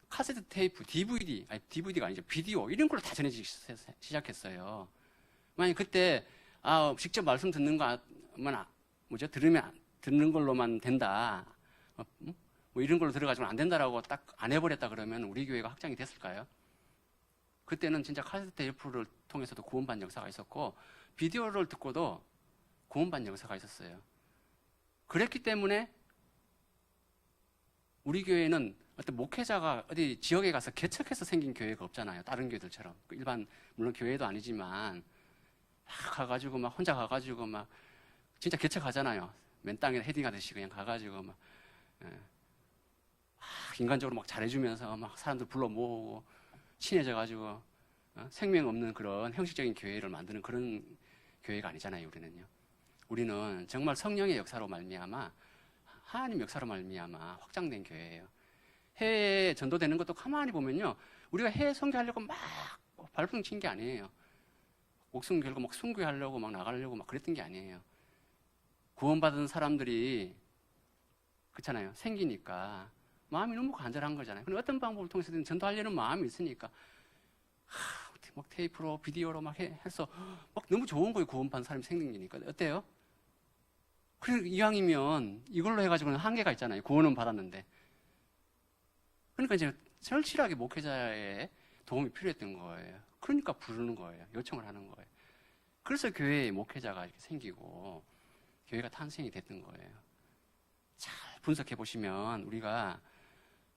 카세트 테이프, DVD가 아니죠. 비디오 이런 걸로 다 전해지기 시작했어요. 만약 그때 직접 말씀 듣는 거만 듣는 걸로만 된다. 뭐 이런 걸로 들어가지고는 안 된다라고 딱 안 해버렸다 그러면 우리 교회가 확장이 됐을까요? 그때는 진짜 카세트 테이프를 통해서도 구원받는 역사가 있었고 비디오를 듣고도 구원받는 역사가 있었어요. 그랬기 때문에 우리 교회는 어떤 목회자가 어디 지역에 가서 개척해서 생긴 교회가 없잖아요. 다른 교회들처럼. 일반 물론 교회도 아니지만 가가지고 막 혼자 가가지고 막 진짜 개척하잖아요. 맨 땅에 헤딩하듯이 그냥 가가지고 막 인간적으로 막 잘해주면서 막 사람들 불러 모으고 친해져가지고 생명 없는 그런 형식적인 교회를 만드는 그런 교회가 아니잖아요. 우리는 정말 성령의 역사로 말미암아 하나님 역사로 말미암아 확장된 교회예요. 해외에 전도되는 것도 가만히 보면요. 우리가 해외 선교하려고 막 발버둥 친 게 아니에요. 목숨 걸고 막 순교하려고 막 나가려고 막 그랬던 게 아니에요. 구원받은 사람들이 그렇잖아요. 생기니까 마음이 너무 간절한 거잖아요. 근데 어떤 방법을 통해서든 전도하려는 마음이 있으니까 막 테이프로 비디오로 막 해서 막 너무 좋은 거예요. 구원받은 사람이 생기니까. 어때요? 그래 이왕이면 이걸로 해가지고는 한계가 있잖아요. 구원은 받았는데. 그러니까 이제 절실하게 목회자의 도움이 필요했던 거예요. 그러니까 부르는 거예요. 요청을 하는 거예요. 그래서 교회에 목회자가 이렇게 생기고 교회가 탄생이 됐던 거예요. 잘 분석해 보시면 우리가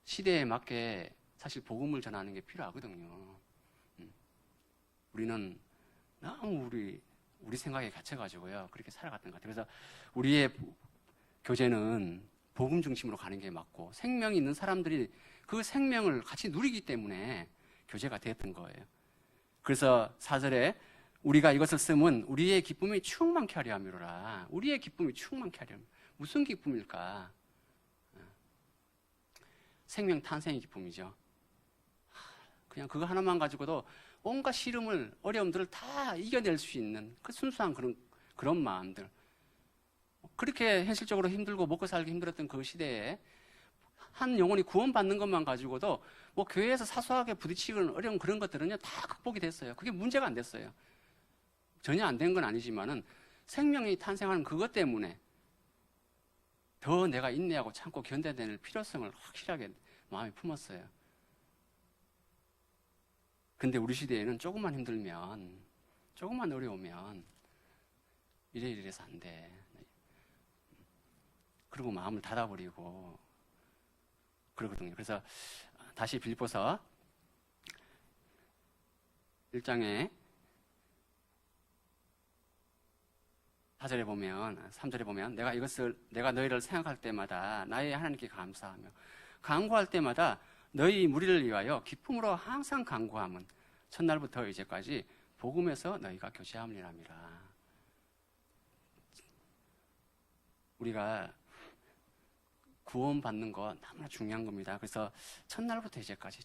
시대에 맞게 사실 복음을 전하는 게 필요하거든요. 우리는 너무 우리 생각에 갇혀가지고요. 그렇게 살아갔던 것 같아요. 그래서 우리의 교제는 복음 중심으로 가는 게 맞고 생명이 있는 사람들이 그 생명을 같이 누리기 때문에 교제가 되었던 거예요. 그래서 4절에 우리가 이것을 쓰면 우리의 기쁨이 충만케 하려 함이로라. 우리의 기쁨이 충만케 하려. 무슨 기쁨일까? 생명 탄생의 기쁨이죠. 그냥 그거 하나만 가지고도 온갖 시름을, 어려움들을 다 이겨낼 수 있는 그 순수한 그런 마음들. 그렇게 현실적으로 힘들고 먹고 살기 힘들었던 그 시대에 한 영혼이 구원받는 것만 가지고도 뭐 교회에서 사소하게 부딪히는 어려운 그런 것들은요 다 극복이 됐어요. 그게 문제가 안 됐어요. 전혀 안 된 건 아니지만은 생명이 탄생하는 그것 때문에 더 내가 인내하고 참고 견뎌낼 필요성을 확실하게 마음에 품었어요. 근데 우리 시대에는 조금만 힘들면, 조금만 어려우면 이래서 안 돼. 그리고 마음을 닫아버리고 그러거든요. 그래서 다시 빌립보서 1장에 4절에 보면, 3절에 보면 내가 너희를 생각할 때마다 나의 하나님께 감사하며 간구할 때마다 너희 무리를 위하여 기쁨으로 항상 간구함은 첫날부터 이제까지 복음에서 너희가 교제함이랍니다. 우리가 구원받는 거 너무나 중요한 겁니다. 그래서 첫날부터 이제까지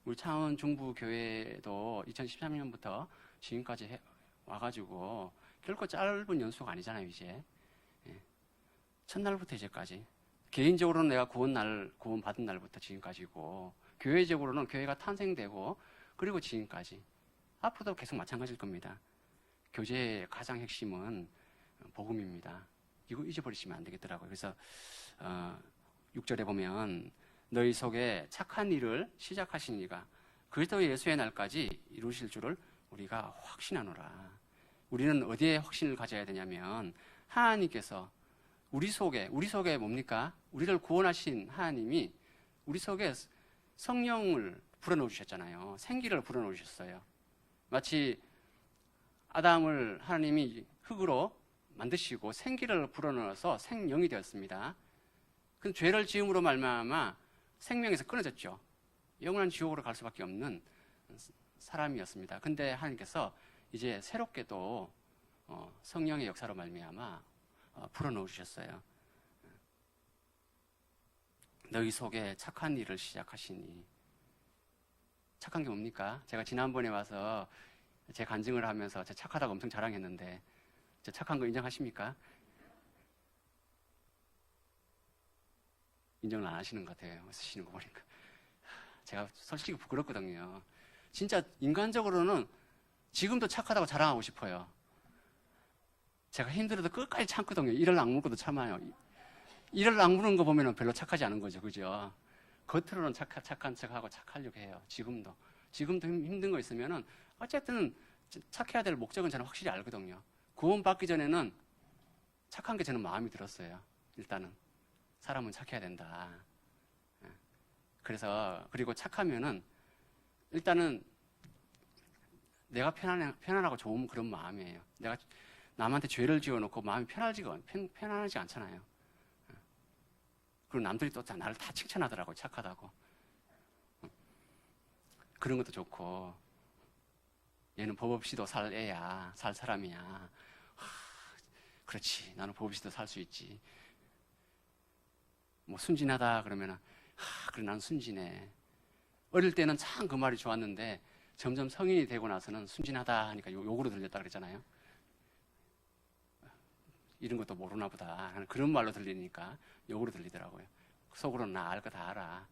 우리 창원 중부교회도 2013년부터 지금까지 와가지고 결코 짧은 연수가 아니잖아요. 이제 첫날부터 이제까지 개인적으로는 내가 구원받은 날부터 지금까지고 교회적으로는 교회가 탄생되고 그리고 지금까지 앞으로도 계속 마찬가지일 겁니다. 교제의 가장 핵심은 복음입니다. 이거 잊어버리시면 안 되겠더라고요. 그래서 6절에 보면 너희 속에 착한 일을 시작하신 이가 그리스도 예수의 날까지 이루실 줄을 우리가 확신하노라. 우리는 어디에 확신을 가져야 되냐면 하나님께서 우리 속에 뭡니까? 우리를 구원하신 하나님이 우리 속에 성령을 불어넣어 주셨잖아요. 생기를 불어넣어 주셨어요. 마치 아담을 하나님이 흙으로 만드시고 생기를 불어넣어서 생명이 되었습니다. 그 죄를 지음으로 말미암아 생명에서 끊어졌죠. 영원한 지옥으로 갈 수밖에 없는 사람이었습니다. 근데 하나님께서 이제 새롭게도 성령의 역사로 말미암아 불어넣어 주셨어요. 너희 속에 착한 일을 시작하시니. 착한 게 뭡니까? 제가 지난번에 와서 제 간증을 하면서 제 착하다고 엄청 자랑했는데 제 착한 거 인정하십니까? 인정을 안 하시는 것 같아요. 쓰시는 거 보니까. 제가 솔직히 부끄럽거든요. 진짜 인간적으로는 지금도 착하다고 자랑하고 싶어요. 제가 힘들어도 끝까지 참거든요. 이를 악물고도 참아요. 이를 악무는 거 보면 별로 착하지 않은 거죠. 그죠? 겉으로는 착한 척하고 착하려고 해요. 지금도 힘든 거 있으면은 어쨌든 착해야 될 목적은 저는 확실히 알거든요. 구원받기 전에는 착한 게 저는 마음이 들었어요. 일단은 사람은 착해야 된다. 그래서 그리고 착하면은 일단은 내가 편안하고 좋은 그런 마음이에요. 내가 남한테 죄를 지어놓고 마음이 편안하지 않잖아요. 그리고 남들이 또 나를 다 칭찬하더라고요. 착하다고. 그런 것도 좋고 얘는 법 없이도 살 애야. 살 사람이야. 그렇지. 나는 법 없이도 살 수 있지. 뭐 순진하다 그러면은 그래 난 순진해. 어릴 때는 참 그 말이 좋았는데 점점 성인이 되고 나서는 순진하다 하니까 욕으로 들렸다 그랬잖아요. 이런 것도 모르나 보다 하는 그런 말로 들리니까 욕으로 들리더라고요. 속으로는 나 알 거 다 알아.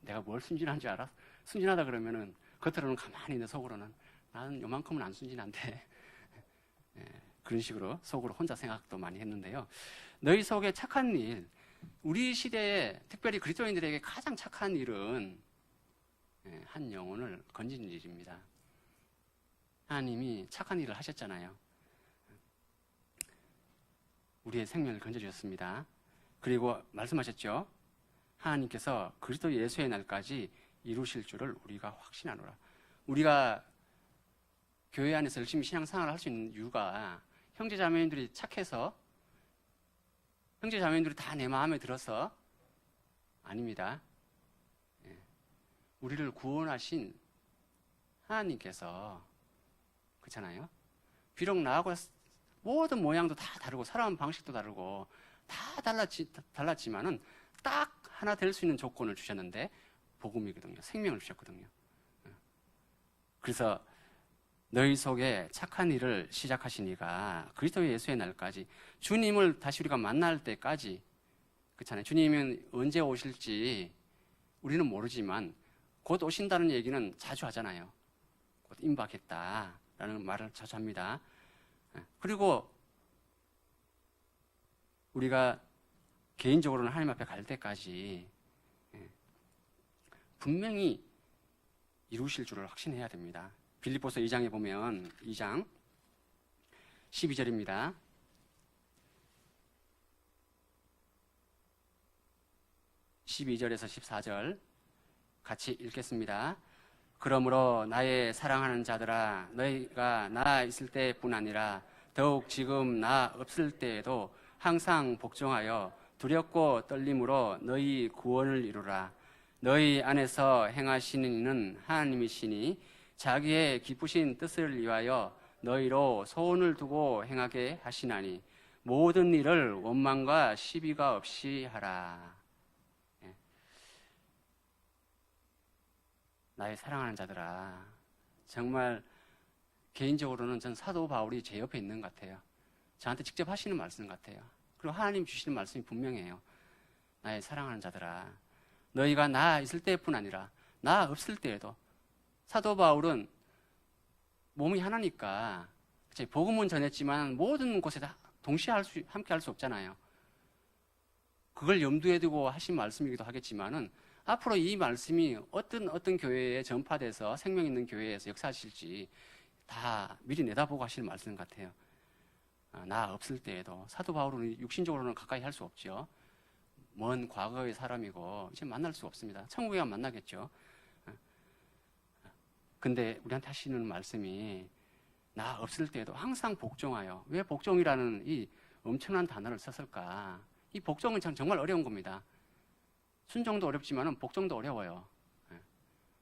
내가 뭘 순진한 줄 알아? 순진하다 그러면은 겉으로는 가만히 있는데 속으로는 나는 요만큼은 안 순진한데 그런 식으로 속으로 혼자 생각도 많이 했는데요. 너희 속에 착한 일, 우리 시대에 특별히 그리스도인들에게 가장 착한 일은 한 영혼을 건지는 일입니다. 하나님이 착한 일을 하셨잖아요. 우리의 생명을 건져주셨습니다. 그리고 말씀하셨죠. 하나님께서 그리스도 예수의 날까지 이루실 줄을 우리가 확신하노라. 우리가 교회 안에서 열심히 신앙생활을 할 수 있는 이유가 형제자매님들이 착해서, 형제자매님들이 다 내 마음에 들어서 아닙니다. 우리를 구원하신 하나님께서, 그렇잖아요. 비록 나하고 모든 모양도 다 다르고 살아가는 방식도 다르고 다 달랐지만은 딱 하나 될 수 있는 조건을 주셨는데 복음이거든요. 생명을 주셨거든요. 그래서 너희 속에 착한 일을 시작하신 이가 그리스도 예수의 날까지, 주님을 다시 우리가 만날 때까지, 그렇잖아요. 주님은 언제 오실지 우리는 모르지만 곧 오신다는 얘기는 자주 하잖아요. 곧 임박했다라는 말을 자주 합니다. 그리고 우리가 개인적으로는 하나님 앞에 갈 때까지 분명히 이루실 줄을 확신해야 됩니다. 빌립보서 2장에 보면 2장 12절입니다. 12절에서 14절 같이 읽겠습니다. 그러므로 나의 사랑하는 자들아, 너희가 나 있을 때뿐 아니라 더욱 지금 나 없을 때에도 항상 복종하여 두렵고 떨림으로 너희 구원을 이루라. 너희 안에서 행하시는 이는 하나님이시니 자기의 기쁘신 뜻을 위하여 너희로 소원을 두고 행하게 하시나니 모든 일을 원망과 시비가 없이 하라. 나의 사랑하는 자들아, 정말 개인적으로는 전 사도 바울이 제 옆에 있는 것 같아요. 저한테 직접 하시는 말씀 같아요. 그리고 하나님 주시는 말씀이 분명해요. 나의 사랑하는 자들아, 너희가 나 있을 때뿐 아니라 나 없을 때에도. 사도 바울은 몸이 하나니까 복음은 전했지만 모든 곳에 다 동시에 함께 할 수 없잖아요. 그걸 염두에 두고 하신 말씀이기도 하겠지만은 앞으로 이 말씀이 어떤 교회에 전파돼서 생명 있는 교회에서 역사하실지 다 미리 내다보고 하시는 말씀 같아요. 나 없을 때에도. 사도 바울은 육신적으로는 가까이 할 수 없죠. 먼 과거의 사람이고 이제 만날 수 없습니다. 천국에 가면 만나겠죠. 근데 우리한테 하시는 말씀이 나 없을 때에도 항상 복종하여. 왜 복종이라는 이 엄청난 단어를 썼을까? 이 복종은 정말 어려운 겁니다. 순종도 어렵지만 복종도 어려워요.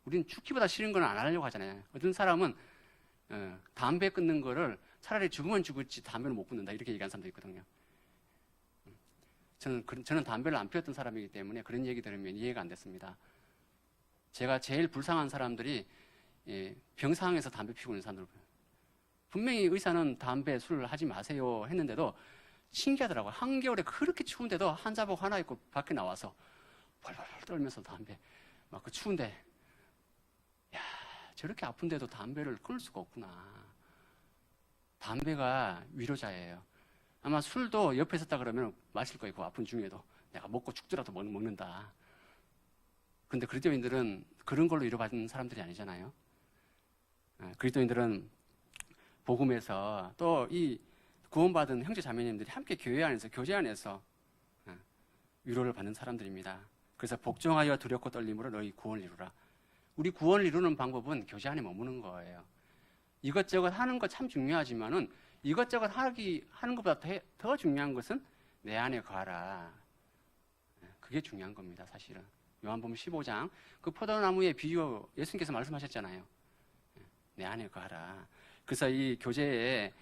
우리는 죽기보다 싫은 건 안 하려고 하잖아요. 어떤 사람은 담배 끊는 거를 차라리 죽으면 죽을지 담배를 못 끊는다 이렇게 얘기하는 사람도 있거든요. 저는 담배를 안 피웠던 사람이기 때문에 그런 얘기 들으면 이해가 안 됐습니다. 제가 제일 불쌍한 사람들이 병상에서 담배 피우고 있는 사람들. 분명히 의사는 담배, 술 하지 마세요 했는데도 신기하더라고요. 한겨울에 그렇게 추운데도 한 자복 하나 입고 밖에 나와서 벌벌 떨면서 담배 막 그 추운데, 야, 저렇게 아픈데도 담배를 끊을 수가 없구나. 담배가 위로자예요. 아마 술도 옆에 있었다 그러면 마실 거예요. 그 아픈 중에도 내가 먹고 죽더라도 먹는다. 근데 그리스도인들은 그런 걸로 위로받는 사람들이 아니잖아요. 그리스도인들은 복음에서 또 이 구원받은 형제 자매님들이 함께 교회 안에서, 교제 안에서 위로를 받는 사람들입니다. 그래서 복종하여 두렵고 떨림으로 너희 구원을 이루라. 우리 구원을 이루는 방법은 교제 안에 머무는 거예요. 이것저것 하는 거 참 중요하지만은 이것저것 하는 것보다 더 중요한 것은 내 안에 거하라. 그게 중요한 겁니다, 사실은. 요한복음 15장 그 포도나무의 비유 예수님께서 말씀하셨잖아요. 내 안에 거하라. 그래서 이 교제의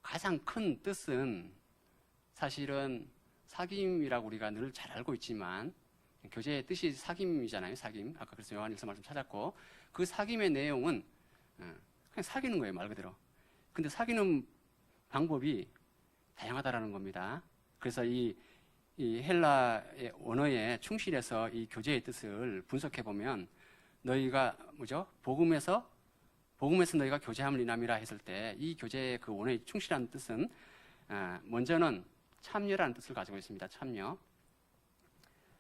가장 큰 뜻은 사실은 사귐이라고 우리가 늘 잘 알고 있지만, 교제의 뜻이 사귐이잖아요. 사귐. 아까 그래서 요한일서 말씀 찾았고, 그 사귐의 내용은 그냥 사귀는 거예요, 말 그대로. 근데 사귀는 방법이 다양하다라는 겁니다. 그래서 이 헬라의 언어에 충실해서 이 교제의 뜻을 분석해 보면 너희가 복음에서 너희가 교제함을 인함이라 했을 때 이 교제의 그 원어의 충실한 뜻은 먼저는 참여라는 뜻을 가지고 있습니다.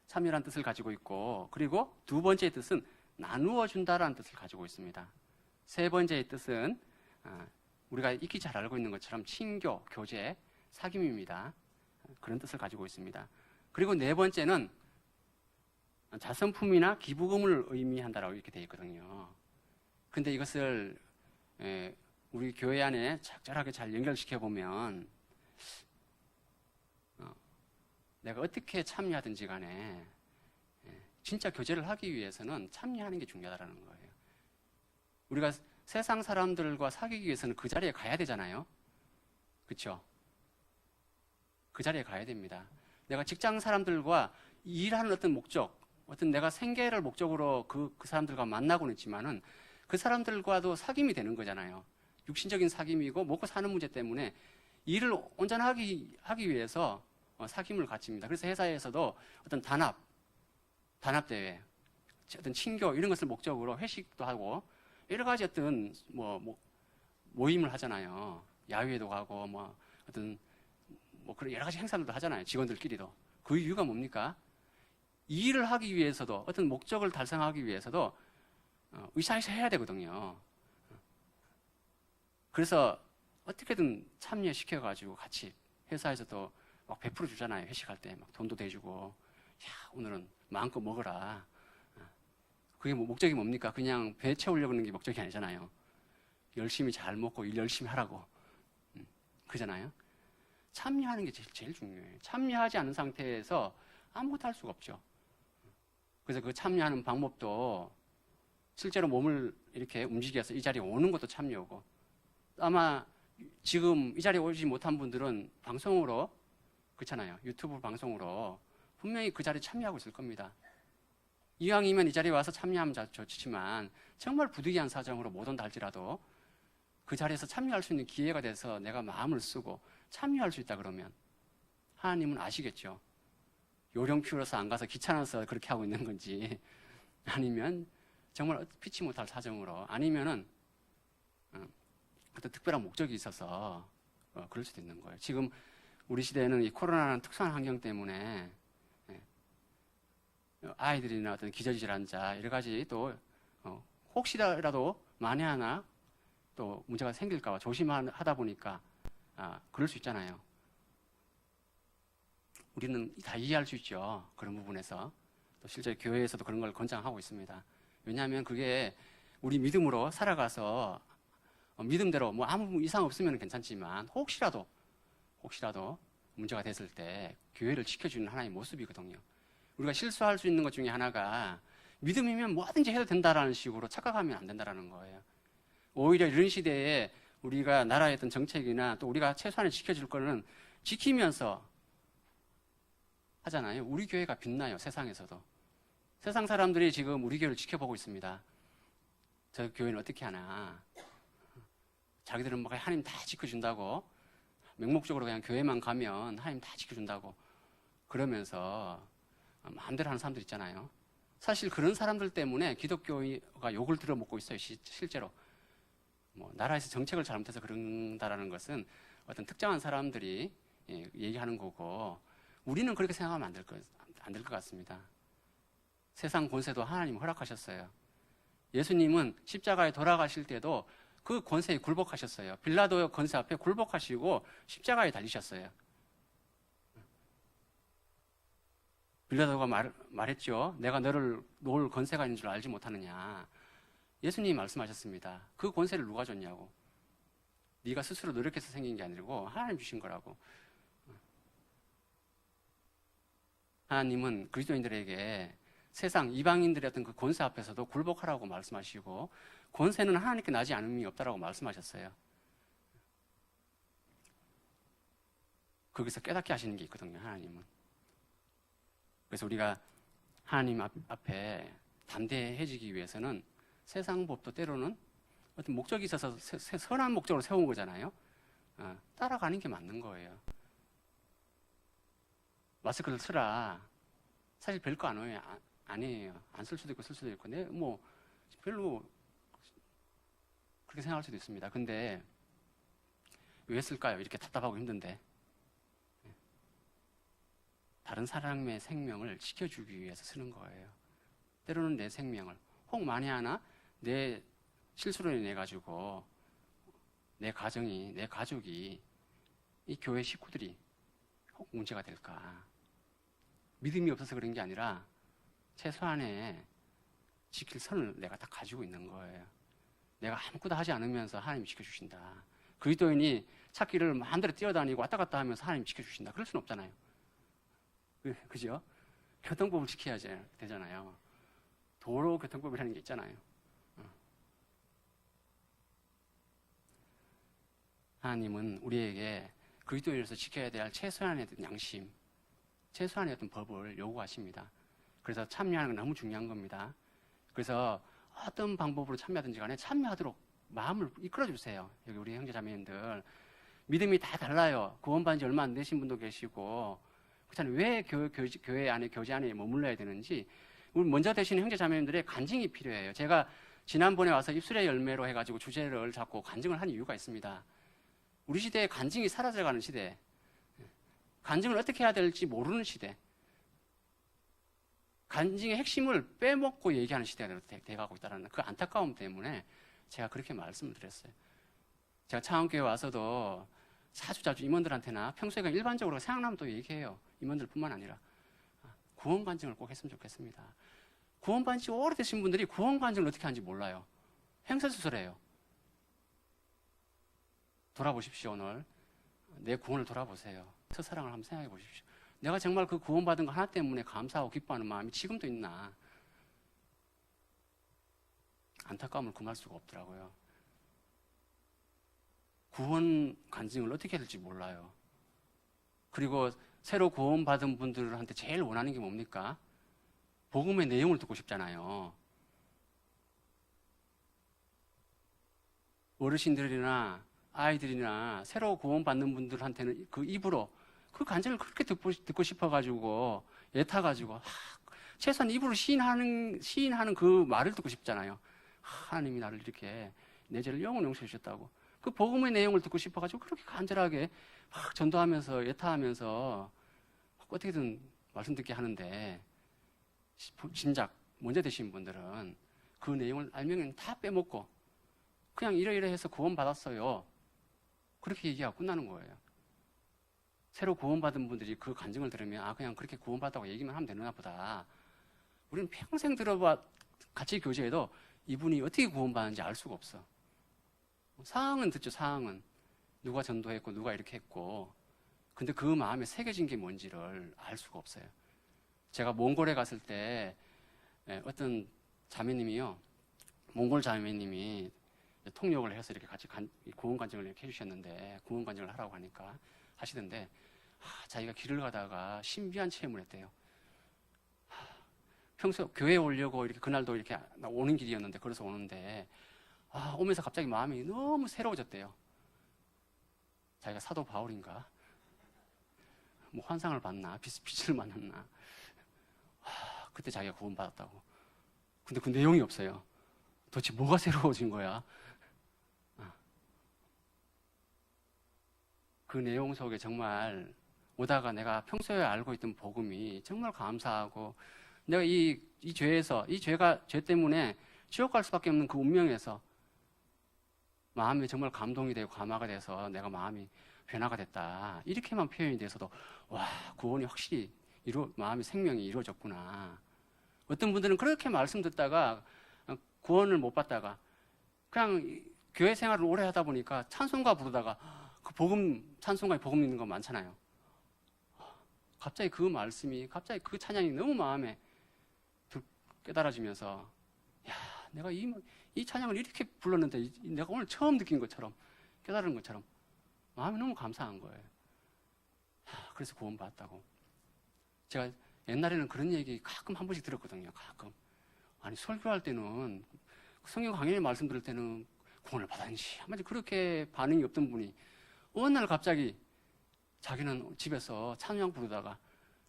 참여라는 뜻을 가지고 있고, 그리고 두 번째 뜻은 나누어 준다라는 뜻을 가지고 있습니다. 세 번째의 뜻은 우리가 익히 잘 알고 있는 것처럼 친교, 교제, 사귐입니다. 그런 뜻을 가지고 있습니다. 그리고 네 번째는 자선품이나 기부금을 의미한다라고 이렇게 되어 있거든요. 근데 이것을 우리 교회 안에 적절하게 잘 연결시켜 보면 내가 어떻게 참여하든지 간에 진짜 교제를 하기 위해서는 참여하는 게 중요하다는 거예요. 우리가 세상 사람들과 사귀기 위해서는 그 자리에 가야 되잖아요. 그렇죠? 그 자리에 가야 됩니다. 내가 직장 사람들과 일하는 어떤 목적, 어떤 내가 생계를 목적으로 그 사람들과 만나고는 있지만은 그 사람들과도 사귐이 되는 거잖아요. 육신적인 사귐이고 먹고 사는 문제 때문에 일을 온전하게 하기 위해서 사귐을 갖춥니다. 그래서 회사에서도 어떤 단합대회, 어떤 친교 이런 것을 목적으로 회식도 하고 여러 가지 어떤 모임을 하잖아요. 야유회도 가고 어떤 그런 여러 가지 행사들도 하잖아요. 직원들끼리도. 그 이유가 뭡니까? 이 일을 하기 위해서도 어떤 목적을 달성하기 위해서도 의사에서 해야 되거든요. 그래서 어떻게든 참여시켜가지고 같이 회사에서도 막 베풀어 주잖아요. 회식할 때 막 돈도 대주고, 야 오늘은 마음껏 먹어라. 그게 목적이 뭡니까? 그냥 배 채우려고 하는 게 목적이 아니잖아요. 열심히 잘 먹고 일 열심히 하라고. 그잖아요. 참여하는 게 제일 중요해요. 참여하지 않은 상태에서 아무것도 할 수가 없죠. 그래서 그 참여하는 방법도 실제로 몸을 이렇게 움직여서 이 자리에 오는 것도 참여고, 아마 지금 이 자리에 오지 못한 분들은 방송으로, 그렇잖아요. 유튜브 방송으로 분명히 그 자리에 참여하고 있을 겁니다. 이왕이면 이 자리에 와서 참여하면 좋지만 정말 부득이한 사정으로 못 온다 할지라도 그 자리에서 참여할 수 있는 기회가 돼서 내가 마음을 쓰고 참여할 수 있다 그러면 하나님은 아시겠죠. 요령 피우러서 안 가서 귀찮아서 그렇게 하고 있는 건지, 아니면 정말 피치 못할 사정으로, 아니면은 어떤 특별한 목적이 있어서 그럴 수도 있는 거예요. 지금 우리 시대에는 이 코로나라는 특수한 환경 때문에 아이들이나 어떤 기저질환자 여러 가지 또 혹시라도 만에 하나 또 문제가 생길까봐 조심하다 보니까 그럴 수 있잖아요. 우리는 다 이해할 수 있죠. 그런 부분에서. 또 실제 교회에서도 그런 걸 권장하고 있습니다. 왜냐하면 그게 우리 믿음으로 살아가서 믿음대로 아무 이상 없으면 괜찮지만 혹시라도 문제가 됐을 때 교회를 지켜주는 하나의 모습이거든요. 우리가 실수할 수 있는 것 중에 하나가 믿음이면 뭐든지 해도 된다라는 식으로 착각하면 안 된다라는 거예요. 오히려 이런 시대에 우리가 나라의 어떤 정책이나 또 우리가 최소한의 지켜줄 거는 지키면서 하잖아요. 우리 교회가 빛나요. 세상에서도. 세상 사람들이 지금 우리 교회를 지켜보고 있습니다. 저 교회는 어떻게 하나. 자기들은 하나님 다 지켜준다고, 맹목적으로 그냥 교회만 가면 하나님 다 지켜준다고 그러면서 마음대로 하는 사람들 있잖아요. 사실 그런 사람들 때문에 기독교가 욕을 들어먹고 있어요. 실제로. 나라에서 정책을 잘못해서 그런다라는 것은 어떤 특정한 사람들이 얘기하는 거고, 우리는 그렇게 생각하면 안 될 것 같습니다. 세상 권세도 하나님 허락하셨어요. 예수님은 십자가에 돌아가실 때도 그 권세에 굴복하셨어요. 빌라도 권세 앞에 굴복하시고 십자가에 달리셨어요. 빌라도가 말했죠. 내가 너를 놓을 권세가 있는 줄 알지 못하느냐. 예수님이 말씀하셨습니다. 그 권세를 누가 줬냐고. 네가 스스로 노력해서 생긴 게 아니고 하나님 주신 거라고. 하나님은 그리스도인들에게 세상 이방인들의 어떤 그 권세 앞에서도 굴복하라고 말씀하시고, 권세는 하나님께 나지 않음이 없다라고 말씀하셨어요. 거기서 깨닫게 하시는 게 있거든요, 하나님은. 그래서 우리가 하나님 앞에 담대해지기 위해서는 세상 법도 때로는 어떤 목적이 있어서 선한 목적으로 세운 거잖아요. 따라가는 게 맞는 거예요. 마스크를 쓰라. 사실 별거 아니에요. 안 쓸 수도 있고 쓸 수도 있고, 뭐 별로 그렇게 생각할 수도 있습니다. 근데 왜 쓸까요? 이렇게 답답하고 힘든데. 다른 사람의 생명을 지켜주기 위해서 쓰는 거예요. 때로는 내 생명을, 혹 만에 하나 내 실수로 인해 가지고 내 가정이, 내 가족이, 이 교회 식구들이 혹 문제가 될까? 믿음이 없어서 그런 게 아니라 최소한의 지킬 선을 내가 다 가지고 있는 거예요. 내가 아무것도 하지 않으면서 하나님이 지켜주신다. 그리스도인이 찾기를 마음대로 뛰어다니고 왔다 갔다 하면서 하나님이 지켜주신다. 그럴 수는 없잖아요. 그죠? 교통법을 지켜야 되잖아요. 도로교통법이라는 게 있잖아요. 하나님은 우리에게 그리스도인으로서 지켜야 될 최소한의 어떤 양심, 최소한의 어떤 법을 요구하십니다. 그래서 참여하는 건 너무 중요한 겁니다. 그래서 어떤 방법으로 참여하든지 간에 참여하도록 마음을 이끌어주세요. 여기 우리 형제자매님들 믿음이 다 달라요. 구원받은 지 얼마 안 되신 분도 계시고 그렇잖아요. 왜 교회 안에, 교제 안에 머물러야 되는지 우리 먼저 되시는 형제자매님들의 간증이 필요해요. 제가 지난번에 와서 입술의 열매로 해가지고 주제를 잡고 간증을 한 이유가 있습니다. 우리 시대에 간증이 사라져가는 시대, 간증을 어떻게 해야 될지 모르는 시대, 간증의 핵심을 빼먹고 얘기하는 시대가 돼가고 있다는 그 안타까움 때문에 제가 그렇게 말씀을 드렸어요. 제가 창원교회 와서도 자주 임원들한테나 평소에 그냥 일반적으로 생각나면 또 얘기해요. 임원들뿐만 아니라 구원 간증을 꼭 했으면 좋겠습니다. 구원받은 지 오래되신 분들이 구원 간증을 어떻게 하는지 몰라요. 행설수설해요. 돌아보십시오. 오늘 내 구원을 돌아보세요. 첫사랑을 한번 생각해 보십시오. 내가 정말 그 구원받은 거 하나 때문에 감사하고 기뻐하는 마음이 지금도 있나? 안타까움을 금할 수가 없더라고요. 구원 간증을 어떻게 해야 될지 몰라요. 그리고 새로 구원받은 분들한테 제일 원하는 게 뭡니까? 복음의 내용을 듣고 싶잖아요. 어르신들이나 아이들이나 새로 구원받는 분들한테는 그 입으로 그 간증을 그렇게 듣고 싶어가지고 애타가지고 최소한 입으로 시인하는 그 말을 듣고 싶잖아요. 하나님이 나를 이렇게 내 죄를 영원히 용서해 주셨다고 그 복음의 내용을 듣고 싶어가지고 그렇게 간절하게 막 전도하면서 애타하면서 어떻게든 말씀 듣게 하는데 진작 먼저 되신 분들은 그 내용을 알면 다 빼먹고 그냥 이러이러해서 구원받았어요. 그렇게 얘기하고 끝나는 거예요. 새로 구원받은 분들이 그 간증을 들으면 그냥 그렇게 구원받았다고 얘기만 하면 되나 보다. 우리는 평생 들어봐 같이 교제해도 이분이 어떻게 구원받는지 알 수가 없어. 상황은 듣죠. 상황은 누가 전도했고 누가 이렇게 했고 근데 그 마음에 새겨진 게 뭔지를 알 수가 없어요. 제가 몽골에 갔을 때 어떤 자매님이요, 몽골 자매님이 통역을 해서 이렇게 같이 구원 간증을 이렇게 해주셨는데 구원 간증을 하라고 하니까 하시던데 자기가 길을 가다가 신비한 체험을 했대요. 평소 교회에 오려고 이렇게 그날도 이렇게 오는 길이었는데 걸어서 오는데 오면서 갑자기 마음이 너무 새로워졌대요. 자기가 사도 바울인가? 뭐 환상을 봤나? 빛을 만났나? 그때 자기가 구원받았다고. 근데 그 내용이 없어요. 도대체 뭐가 새로워진 거야? 그 내용 속에 정말 오다가 내가 평소에 알고 있던 복음이 정말 감사하고 내가 이 죄 때문에 지옥 갈 수밖에 없는 그 운명에서 마음이 정말 감동이 되고 감화가 돼서 내가 마음이 변화가 됐다. 이렇게만 표현이 돼서도 구원이 확실히 마음의 생명이 이루어졌구나. 어떤 분들은 그렇게 말씀 듣다가 구원을 못 받다가 그냥 교회 생활을 오래 하다 보니까 찬송가 부르다가 그 찬송가에 복음 있는 거 많잖아요. 갑자기 갑자기 그 찬양이 너무 마음에 깨달아지면서 내가 이 찬양을 이렇게 불렀는데 내가 오늘 처음 느낀 것처럼 깨달은 것처럼 마음이 너무 감사한 거예요. 그래서 구원받았다고. 제가 옛날에는 그런 얘기 가끔 한 번씩 들었거든요. 가끔. 설교할 때는 성경 강연에 말씀 들을 때는 구원을 받았는지 한마디 그렇게 반응이 없던 분이 어느 날 갑자기 자기는 집에서 찬양 부르다가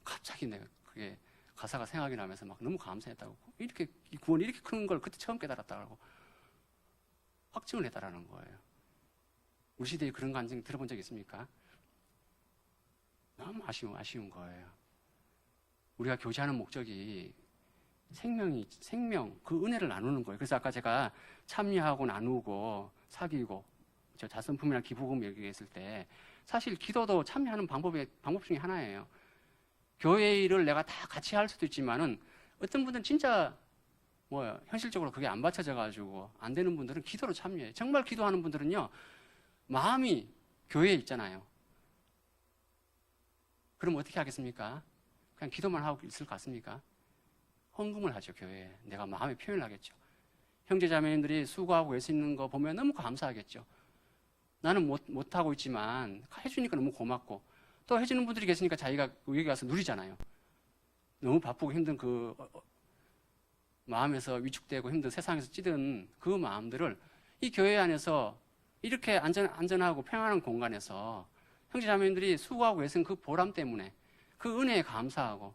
갑자기 내가 그게 가사가 생각이 나면서 막 너무 감사했다고. 이렇게 이 구원이 이렇게 큰 걸 그때 처음 깨달았다고 확증을 했다라는 거예요. 우리 시대에 그런 간증 들어본 적 있습니까? 너무 아쉬운 거예요. 우리가 교제하는 목적이 생명, 그 은혜를 나누는 거예요. 그래서 아까 제가 참여하고 나누고 사귀고 저 자선품이나 기부금 얘기했을 때 사실 기도도 참여하는 방법 중에 하나예요. 교회 일을 내가 다 같이 할 수도 있지만은 어떤 분들은 진짜 현실적으로 그게 안 받쳐져 가지고 안 되는 분들은 기도로 참여해요. 정말 기도하는 분들은요, 마음이 교회에 있잖아요. 그럼 어떻게 하겠습니까? 그냥 기도만 하고 있을 것 같습니까? 헌금을 하죠, 교회에. 내가 마음의 표현을 하겠죠. 형제자매님들이 수고하고 애쓰는 거 보면 너무 감사하겠죠. 나는 못하고 있지만 해주니까 너무 고맙고, 또 해주는 분들이 계시니까 자기가 여기 가서 누리잖아요. 너무 바쁘고 힘든 그 마음에서 위축되고 힘든 세상에서 찌든 그 마음들을 이 교회 안에서 이렇게 안전하고 평안한 공간에서 형제자매님들이 수고하고 애쓴 그 보람 때문에 그 은혜에 감사하고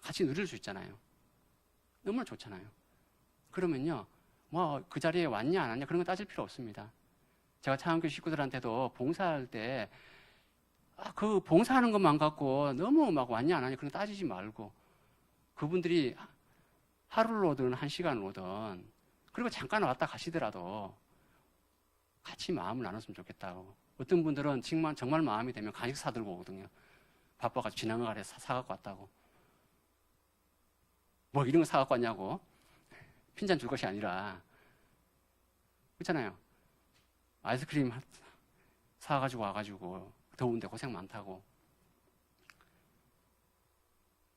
같이 누릴 수 있잖아요. 너무나 좋잖아요. 그러면요, 그 자리에 왔냐 안 왔냐 그런 거 따질 필요 없습니다. 제가 차원교 식구들한테도 봉사할 때 그 봉사하는 것만 갖고 너무 막 왔냐 안 왔냐 그런 거 따지지 말고 그분들이 하루를 오든 1시간을 오든 그리고 잠깐 왔다 가시더라도 같이 마음을 나눴으면 좋겠다고. 어떤 분들은 정말 마음이 되면 간식 사들고 오거든요. 바빠가지고 지나간 가래 사갖고 왔다고. 뭐 이런 거 사갖고 왔냐고. 핀잔 줄 것이 아니라. 그렇잖아요. 아이스크림 사가지고 와가지고 더운데 고생 많다고.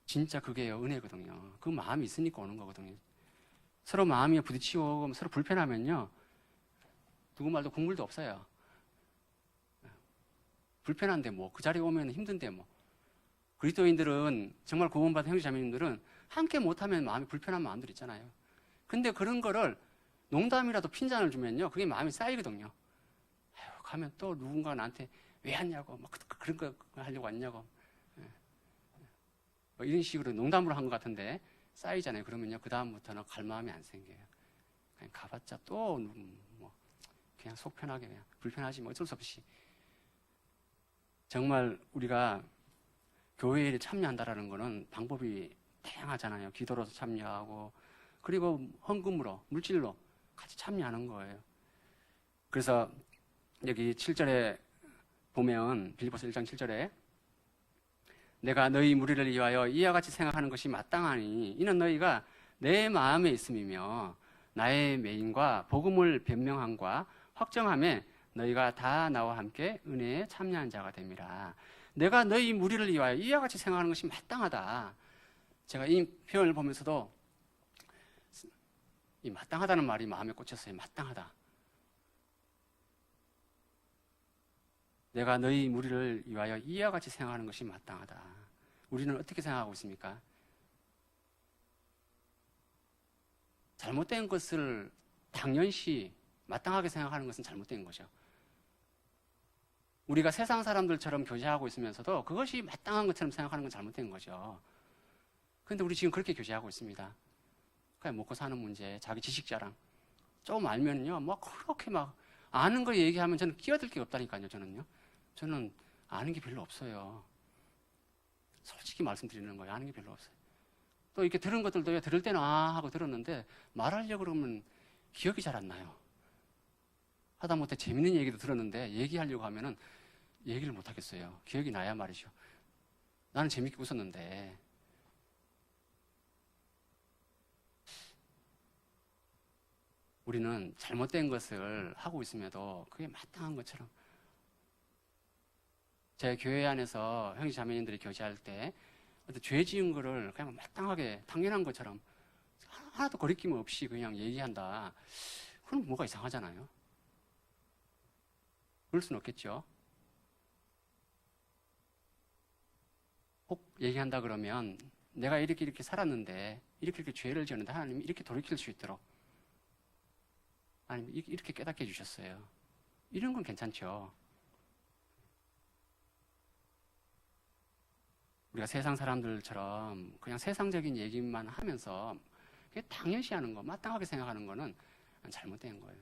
진짜 그게 은혜거든요. 그 마음이 있으니까 오는 거거든요. 서로 마음이 부딪히고 서로 불편하면요, 누구 말도 국물도 없어요. 불편한데 그 자리에 오면 힘든데 그리스도인들은 정말 구원받은 형제자매님들은 함께 못하면 마음이 불편한 마음들 있잖아요. 근데 그런 거를 농담이라도 핀잔을 주면요, 그게 마음이 쌓이거든요. 가면 또 누군가 나한테 왜 왔냐고, 그런 거 하려고 왔냐고. 이런 식으로 농담으로 한 것 같은데 쌓이잖아요. 그러면요, 그다음부터는 갈 마음이 안 생겨요. 그냥 가봤자 또 그냥 속 편하게 그냥 불편하지 어쩔 수 없이. 정말 우리가 교회에 참여한다라는 거는 방법이 다양하잖아요. 기도로서 참여하고 그리고 헌금으로 물질로 같이 참여하는 거예요. 그래서 여기 7절에 보면 빌립보서 1장 7절에 내가 너희 무리를 위하여 이와 같이 생각하는 것이 마땅하니 이는 너희가 내 마음에 있음이며 나의 매인과 복음을 변명함과 확정함에 너희가 다 나와 함께 은혜에 참여한 자가 됨이라. 내가 너희 무리를 위하여 이와 같이 생각하는 것이 마땅하다. 제가 이 표현을 보면서도 이 마땅하다는 말이 마음에 꽂혔어요. 마땅하다. 내가 너희 무리를 위하여 이와 같이 생각하는 것이 마땅하다. 우리는 어떻게 생각하고 있습니까? 잘못된 것을 당연시 마땅하게 생각하는 것은 잘못된 거죠. 우리가 세상 사람들처럼 교제하고 있으면서도 그것이 마땅한 것처럼 생각하는 건 잘못된 거죠. 그런데 우리 지금 그렇게 교제하고 있습니다. 그냥 먹고 사는 문제, 자기 지식 자랑. 조금 알면요, 그렇게 아는 거 얘기하면 저는 끼어들 게 없다니까요, 저는요. 저는 아는 게 별로 없어요. 솔직히 말씀드리는 거예요. 아는 게 별로 없어요. 또 이렇게 들은 것들도 들을 때는 하고 들었는데 말하려고 그러면 기억이 잘 안 나요. 하다못해 재밌는 얘기도 들었는데 얘기하려고 하면은 얘기를 못 하겠어요. 기억이 나야 말이죠. 나는 재밌게 웃었는데. 우리는 잘못된 것을 하고 있음에도 그게 마땅한 것처럼. 제 교회 안에서 형제 자매님들이 교제할 때 어떤 죄 지은 거를 그냥 마땅하게 당연한 것처럼 하나도 거리낌 없이 그냥 얘기한다. 그럼 뭐가 이상하잖아요. 그럴 수는 없겠죠. 꼭 얘기한다 그러면 내가 이렇게 살았는데 이렇게 죄를 지었는데 하나님이 이렇게 돌이킬 수 있도록 아니면 이렇게 깨닫게 해주셨어요. 이런 건 괜찮죠. 우리가 세상 사람들처럼 그냥 세상적인 얘기만 하면서 그게 당연시하는 거, 마땅하게 생각하는 거는 잘못된 거예요.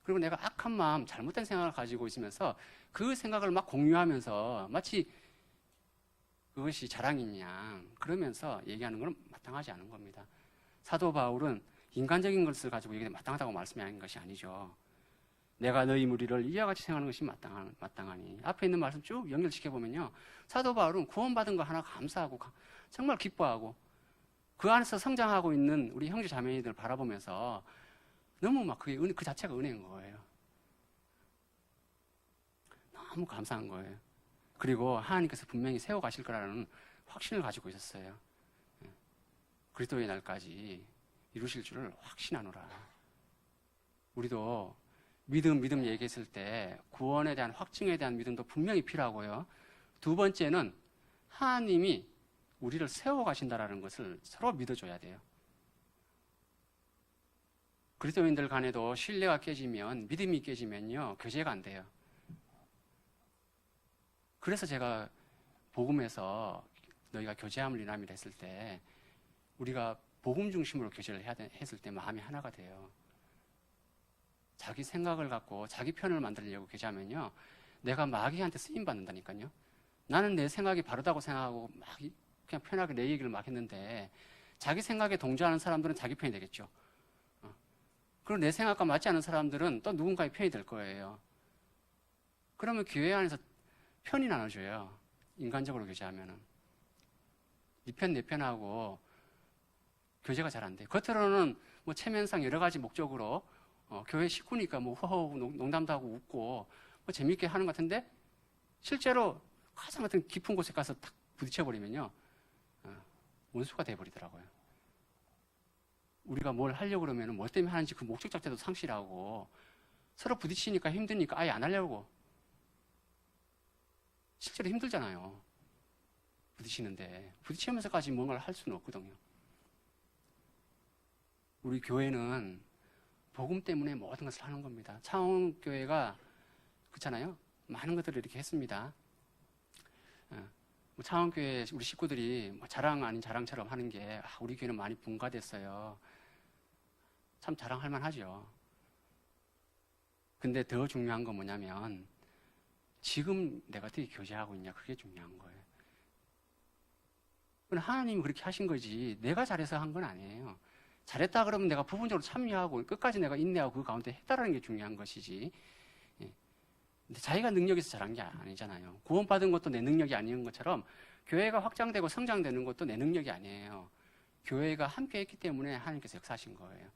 그리고 내가 악한 마음, 잘못된 생각을 가지고 있으면서 그 생각을 막 공유하면서 마치 그것이 자랑이냐 그러면서 얘기하는 건 마땅하지 않은 겁니다. 사도 바울은 인간적인 것을 가지고 얘기해 마땅하다고 말씀하는 것이 아니죠. 내가 너희 무리를 이와 같이 생각하는 것이 마땅하니. 앞에 있는 말씀 쭉 연결시켜보면요, 사도 바울은 구원받은 거 하나 감사하고 정말 기뻐하고 그 안에서 성장하고 있는 우리 형제 자매들 바라보면서 너무 막 그게 그 자체가 은혜인 거예요. 너무 감사한 거예요. 그리고 하나님께서 분명히 세워가실 거라는 확신을 가지고 있었어요. 그리스도의 날까지 이루실 줄을 확신하노라. 우리도 믿음 얘기했을 때 구원에 대한 확증에 대한 믿음도 분명히 필요하고요. 두 번째는 하나님이 우리를 세워가신다라는 것을 서로 믿어줘야 돼요. 그리스도인들 간에도 신뢰가 깨지면, 믿음이 깨지면요, 교제가 안 돼요. 그래서 제가 복음에서 너희가 교제함을 이남이라 했을 때 우리가 복음 중심으로 교제를 했을 때 마음이 하나가 돼요. 자기 생각을 갖고 자기 편을 만들려고 교제하면요, 내가 마귀한테 쓰임 받는다니까요. 나는 내 생각이 바르다고 생각하고 막 그냥 편하게 내 얘기를 막 했는데 자기 생각에 동조하는 사람들은 자기 편이 되겠죠. 그리고 내 생각과 맞지 않는 사람들은 또 누군가의 편이 될 거예요. 그러면 교회 안에서 편이 나눠져요. 인간적으로 교제하면은. 네 편, 내 편하고 교제가 잘 안 돼요. 겉으로는 뭐 체면상 여러 가지 목적으로 교회 식구니까 뭐 허허 농담도 하고 웃고 뭐 재밌게 하는 것 같은데 실제로 가장 같은 깊은 곳에 가서 탁 부딪혀버리면요, 원수가 돼버리더라고요. 우리가 뭘 하려고 그러면 뭐 때문에 하는지 그 목적 자체도 상실하고 서로 부딪히니까 힘드니까 아예 안 하려고. 실제로 힘들잖아요. 부딪히는데. 부딪히면서까지 뭔가를 할 수는 없거든요. 우리 교회는 복음 때문에 모든 것을 하는 겁니다. 창원교회가 그렇잖아요. 많은 것들을 이렇게 했습니다. 창원교회 우리 식구들이 뭐 자랑 아닌 자랑처럼 하는 게 우리 교회는 많이 분가됐어요. 참 자랑할 만하죠. 근데 더 중요한 건 뭐냐면 지금 내가 어떻게 교제하고 있냐, 그게 중요한 거예요. 하나님이 그렇게 하신 거지 내가 잘해서 한 건 아니에요. 잘했다 그러면 내가 부분적으로 참여하고 끝까지 내가 인내하고 그 가운데 했다라는 게 중요한 것이지. 근데 자기가 능력에서 잘한 게 아니잖아요. 구원받은 것도 내 능력이 아닌 것처럼 교회가 확장되고 성장되는 것도 내 능력이 아니에요. 교회가 함께 했기 때문에 하나님께서 역사하신 거예요.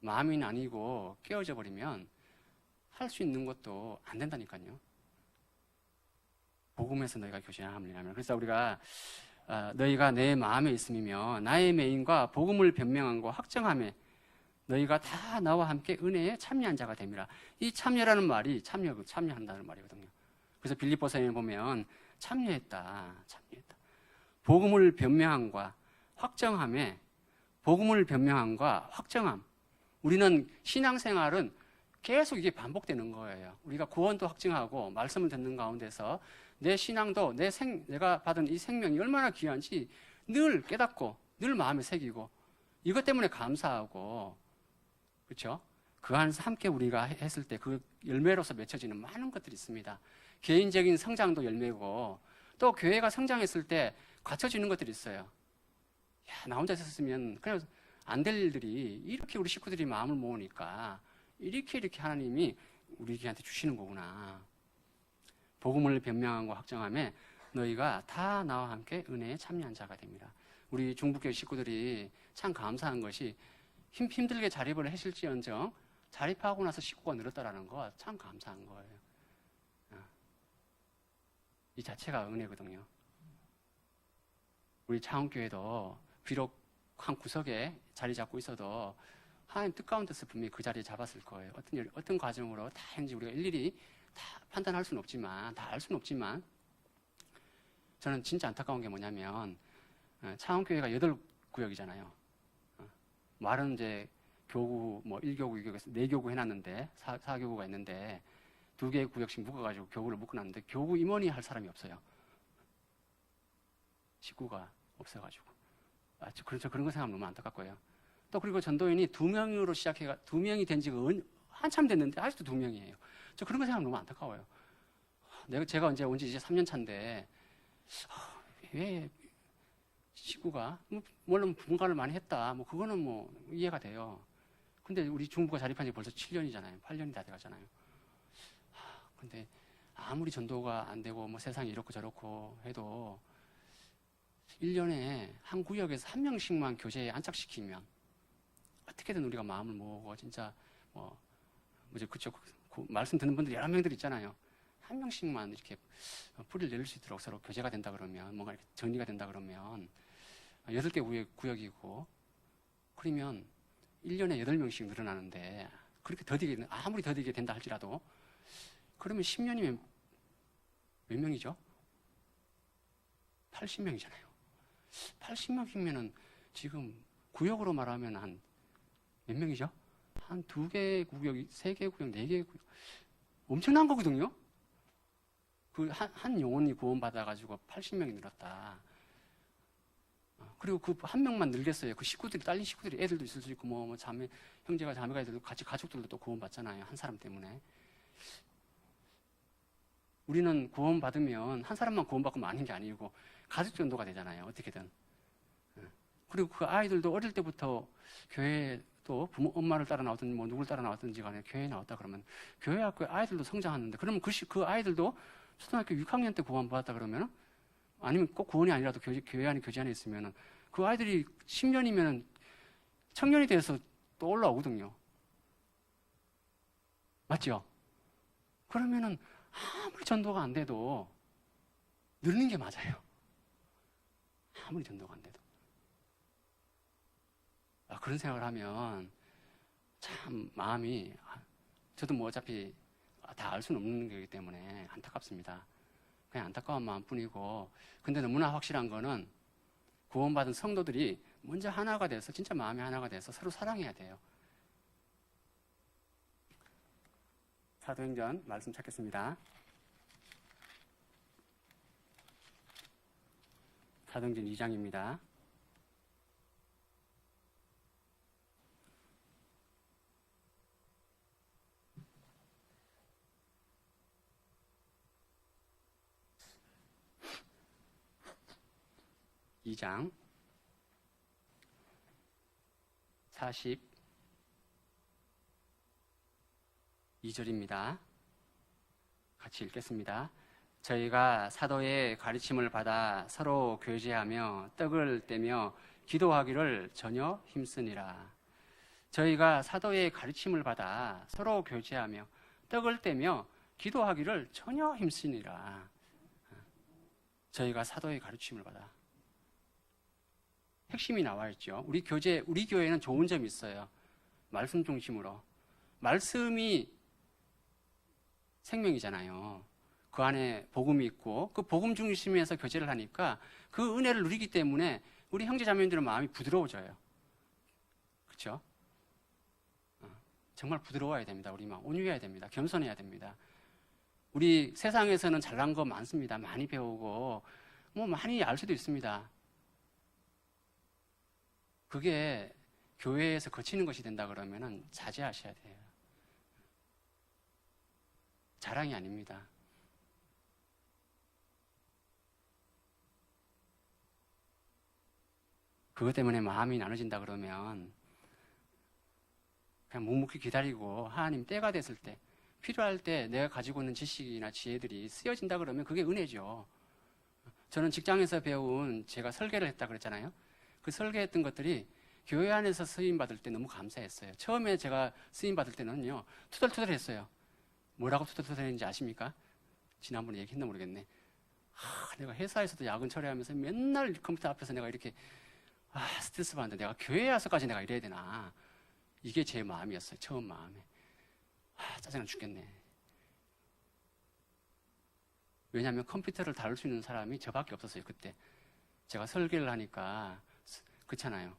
마음이 아니고 깨어져 버리면 할 수 있는 것도 안 된다니까요. 복음에서 너희가 교제함을 하면. 그래서 우리가 너희가 내 마음에 있음이며 나의 메인과 복음을 변명함과 확정함에 너희가 다 나와 함께 은혜에 참여한 자가 됨이라. 이 참여라는 말이 참여한다는 말이거든요. 그래서 빌립보서에 보면 참여했다. 복음을 변명함과 확정함에, 복음을 변명함과 확정함. 우리는 신앙생활은 계속 이게 반복되는 거예요. 우리가 구원도 확증하고 말씀을 듣는 가운데서 내 신앙도 내가 받은 이 생명이 얼마나 귀한지 늘 깨닫고 늘 마음에 새기고 이것 때문에 감사하고, 그렇죠? 그 안에서 함께 우리가 했을 때 그 열매로서 맺혀지는 많은 것들이 있습니다. 개인적인 성장도 열매고 또 교회가 성장했을 때 갖춰지는 것들이 있어요. 야, 나 혼자 있었으면 그냥 안 될 일들이 이렇게 우리 식구들이 마음을 모으니까 이렇게 하나님이 우리한테 주시는 거구나. 복음을 변명함과 확정함에 너희가 다 나와 함께 은혜에 참여한 자가 됩니다. 우리 중북교회 식구들이 참 감사한 것이 힘들게 자립을 하실지언정 자립하고 나서 식구가 늘었다라는 거 참 감사한 거예요. 이 자체가 은혜거든요. 우리 창원교회도 비록 한 구석에 자리 잡고 있어도 하나님 뜻 가운데서 분명히 그 자리에 잡았을 거예요. 어떤 과정으로 다 했는지 우리가 일일이 다 판단할 수는 없지만, 다 알 수는 없지만, 저는 진짜 안타까운 게 뭐냐면, 창원교회가 8구역이잖아요. 말은 이제 교구, 1교구, 2교구에서 4교구 해놨는데, 4교구가 있는데, 2개의 구역씩 묶어가지고 교구를 묶어놨는데, 교구 임원이 할 사람이 없어요. 식구가 없어가지고. 그렇죠. 그런 거 생각하면 너무 안타깝고요. 또 그리고 전도인이 2명으로 시작해가 2명이 된 지가 한참 됐는데 아직도 2명이에요. 저 그런 거 생각하면 너무 안타까워요. 제가 언제 온 지 이제 3년 차인데 왜 식구가 물론 분가를 많이 했다. 뭐 그거는 뭐 이해가 돼요. 근데 우리 중부가 자립한 지 벌써 7년이잖아요. 8년이 다 돼가잖아요. 근데 아무리 전도가 안 되고 뭐 세상이 이렇고 저렇고 해도 1년에 한 구역에서 한 명씩만 교제에 안착시키면 어떻게든 우리가 마음을 모으고 진짜 뭐죠 그쪽 말씀 듣는 분들 여러 명들 있잖아요. 한 명씩만 이렇게 뿌리를 내릴 수 있도록 서로 교제가 된다 그러면 뭔가 이렇게 정리가 된다 그러면 8개 구역이고 그러면 1년에 8명씩 늘어나는데 그렇게 아무리 더디게 된다 할지라도 그러면 10년이면 몇 명이죠? 80명이잖아요. 80명이면은 지금 구역으로 말하면 한 몇 명이죠? 한 2개 구역, 3개 구역, 4개 구역. 엄청난 거거든요? 한 영혼이 구원받아가지고 80명이 늘었다. 그리고 그 한 명만 늘겠어요. 그 식구들이, 딸린 식구들이 애들도 있을 수 있고, 뭐 자매, 형제가 자매가 있어도 같이 가족들도 또 구원받잖아요. 한 사람 때문에. 우리는 구원받으면 한 사람만 구원받고 마는 게 아니고 가족 전도가 되잖아요. 어떻게든. 그리고 그 아이들도 어릴 때부터 교회에 또 엄마를 따라 나왔든지 뭐 누굴 따라 나왔든지 간에 교회에 나왔다 그러면 교회 학교에 아이들도 성장하는데 그러면 그 아이들도 초등학교 6학년 때 구원받았다 그러면 아니면 꼭 구원이 아니라도 교회 안에 교제 안에 있으면 그 아이들이 10년이면 청년이 돼서 또 올라오거든요. 맞죠? 그러면은 아무리 전도가 안 돼도 늘는 게 맞아요. 아무리 전도가 안 돼도. 그런 생각을 하면 참 마음이 저도 뭐 어차피 다 알 수는 없는 거기 때문에 안타깝습니다. 그냥 안타까운 마음뿐이고 근데 너무나 확실한 거는 구원받은 성도들이 먼저 하나가 돼서 진짜 마음이 하나가 돼서 서로 사랑해야 돼요. 사도행전 말씀 찾겠습니다. 사도행전 2장입니다. (2장) 42절입니다. 같이 읽겠습니다. 저희가 사도의 가르침을 받아 서로 교제하며 떡을 떼며 기도하기를 전혀 힘쓰니라. 저희가 사도의 가르침을 받아 서로 교제하며 떡을 떼며 기도하기를 전혀 힘쓰니라. 저희가 사도의 가르침을 받아. 핵심이 나와 있죠. 우리 교회는 좋은 점이 있어요. 말씀 중심으로. 말씀이 생명이잖아요. 그 안에 복음이 있고 그 복음 중심에서 교제를 하니까 그 은혜를 누리기 때문에 우리 형제 자매님들은 마음이 부드러워져요. 그렇죠? 정말 부드러워야 됩니다. 우리 마음 온유해야 됩니다. 겸손해야 됩니다. 우리 세상에서는 잘난 거 많습니다. 많이 배우고 뭐 많이 알 수도 있습니다. 그게 교회에서 거치는 것이 된다 그러면은 자제하셔야 돼요. 자랑이 아닙니다. 그것 때문에 마음이 나눠진다 그러면 그냥 묵묵히 기다리고 하나님 때가 됐을 때 필요할 때 내가 가지고 있는 지식이나 지혜들이 쓰여진다 그러면 그게 은혜죠. 저는 직장에서 배운 제가 설계를 했다 그랬잖아요. 그 설계했던 것들이 교회 안에서 쓰임받을 때 너무 감사했어요. 처음에 제가 쓰임받을 때는요, 투덜투덜했어요. 뭐라고 투덜투덜했는지 아십니까? 지난번에 얘기했나 모르겠네. 내가 회사에서도 야근 처리하면서 맨날 컴퓨터 앞에서 내가 이렇게 스트레스 받는데 내가 교회에 와서까지 내가 이래야 되나. 이게 제 마음이었어요. 처음 마음에. 짜증나 죽겠네. 왜냐하면 컴퓨터를 다룰 수 있는 사람이 저밖에 없었어요. 그때 제가 설계를 하니까 그렇잖아요.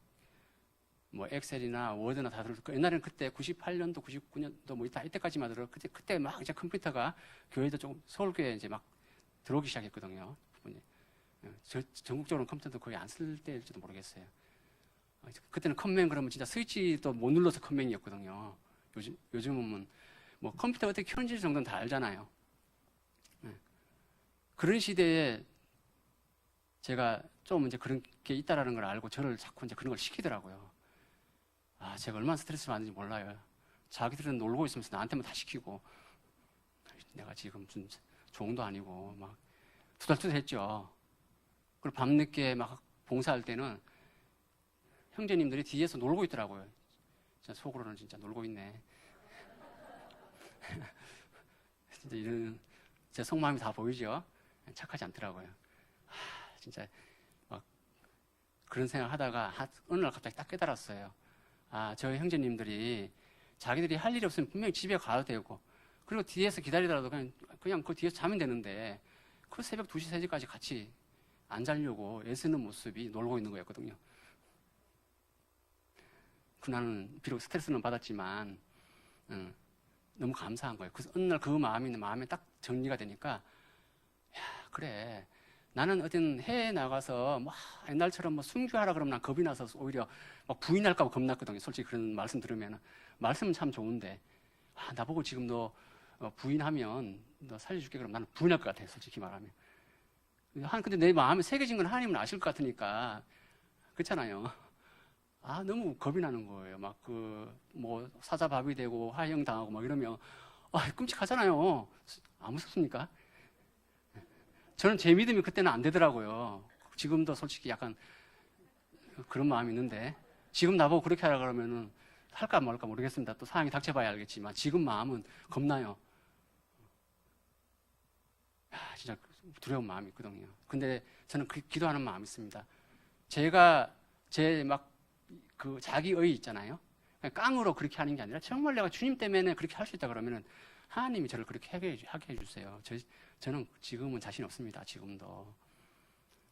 뭐 엑셀이나 워드나 다 들을 거. 옛날에는 그때 98년도, 99년도 뭐 이때까지만 들어. 그때 막 이제 컴퓨터가 교회도 조금 서울교회 이제 막 들어오기 시작했거든요. 전국적으로 컴퓨터도 거의 안 쓸 때일지도 모르겠어요. 그때는 컴맹 그러면 진짜 스위치도 못 눌러서 컴맹이었거든요. 요즘은 뭐 컴퓨터 어떻게 켜는지 정도는 다 알잖아요. 그런 시대에 제가 좀 이제 그런 게 있다라는 걸 알고 저를 자꾸 이제 그런 걸 시키더라고요. 아, 제가 얼마나 스트레스 받는지 몰라요. 자기들은 놀고 있으면서 나한테만 다 시키고, 내가 지금 무슨 종도 아니고, 막, 투덜투덜했죠. 그리고 밤늦게 막 봉사할 때는 형제님들이 뒤에서 놀고 있더라고요. 진짜 속으로는 진짜 놀고 있네. 진짜 이런, 제 속마음이 다 보이죠? 착하지 않더라고요. 진짜 막 그런 생각 하다가 어느 날 갑자기 딱 깨달았어요. 아, 저희 형제님들이 자기들이 할 일이 없으면 분명히 집에 가도 되고, 그리고 뒤에서 기다리더라도 그냥 그 뒤에서 자면 되는데, 그 새벽 2시, 3시까지 같이 안 자려고 애쓰는 모습이 놀고 있는 거였거든요. 그날은 비록 스트레스는 받았지만, 너무 감사한 거예요. 그래서 어느 날 그 마음에 딱 정리가 되니까, 야, 그래. 나는 어떤 해외에 나가서 뭐 옛날처럼 뭐 순교하라 그러면 난 겁이 나서 오히려 막 부인할까 봐 겁났거든요. 솔직히 그런 말씀 들으면. 말씀은 참 좋은데, 아, 나보고 지금 너 부인하면 너 살려줄게 그러면 나는 부인할 것 같아요. 솔직히 말하면. 근데 내 마음에 새겨진 건 하나님은 아실 것 같으니까. 그렇잖아요. 아, 너무 겁이 나는 거예요. 막 뭐 사자밥이 되고 화형 당하고 막 이러면, 아, 끔찍하잖아요. 안 무섭습니까? 저는 제 믿음이 그때는 안 되더라고요. 지금도 솔직히 약간 그런 마음이 있는데, 지금 나보고 그렇게 하라 그러면은 할까 말까 모르겠습니다. 또 상황이 닥쳐봐야 알겠지만, 지금 마음은 겁나요. 진짜 두려운 마음이 있거든요. 근데 저는 기도하는 마음이 있습니다. 제가 자기의 있잖아요. 깡으로 그렇게 하는 게 아니라 정말 내가 주님 때문에 그렇게 할 수 있다 그러면은 하나님이 저를 그렇게 하게 해주세요. 저는 지금은 자신 없습니다. 지금도.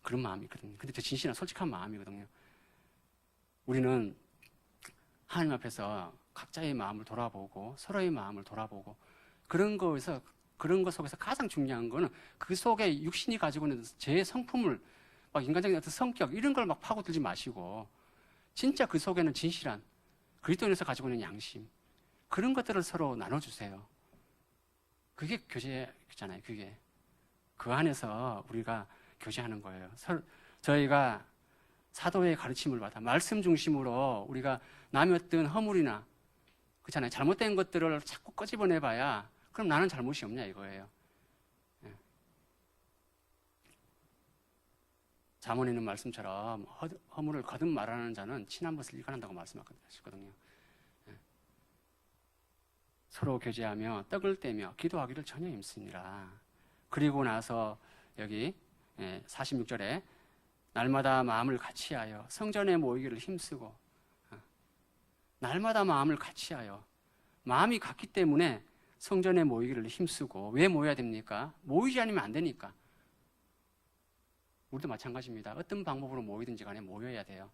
그런 마음이 있거든요. 근데 저 진실한 솔직한 마음이거든요. 우리는 하나님 앞에서 각자의 마음을 돌아보고 서로의 마음을 돌아보고 그런 것 속에서 가장 중요한 거는 그 속에 육신이 가지고 있는 제 성품을 막 인간적인 어떤 성격 이런 걸 막 파고들지 마시고 진짜 그 속에는 진실한 그리스도인에서 가지고 있는 양심 그런 것들을 서로 나눠주세요. 그게 교제잖아요. 그게 그 안에서 우리가 교제하는 거예요. 저희가 사도의 가르침을 받아 말씀 중심으로 우리가 남의 어떤 허물이나 그렇잖아요. 잘못된 것들을 자꾸 꺼집어내봐야 그럼 나는 잘못이 없냐 이거예요. 예. 잠언에 있는 말씀처럼 허물을 거듭 말하는 자는 친한 것을 일관한다고 말씀하셨거든요. 예. 서로 교제하며 떡을 떼며 기도하기를 전혀 힘쓰니라. 그리고 나서 여기 46절에 날마다 마음을 같이하여 성전에 모이기를 힘쓰고 날마다 마음을 같이하여 마음이 같기 때문에 성전에 모이기를 힘쓰고 왜 모여야 됩니까? 모이지 않으면 안 되니까. 우리도 마찬가지입니다. 어떤 방법으로 모이든지 간에 모여야 돼요.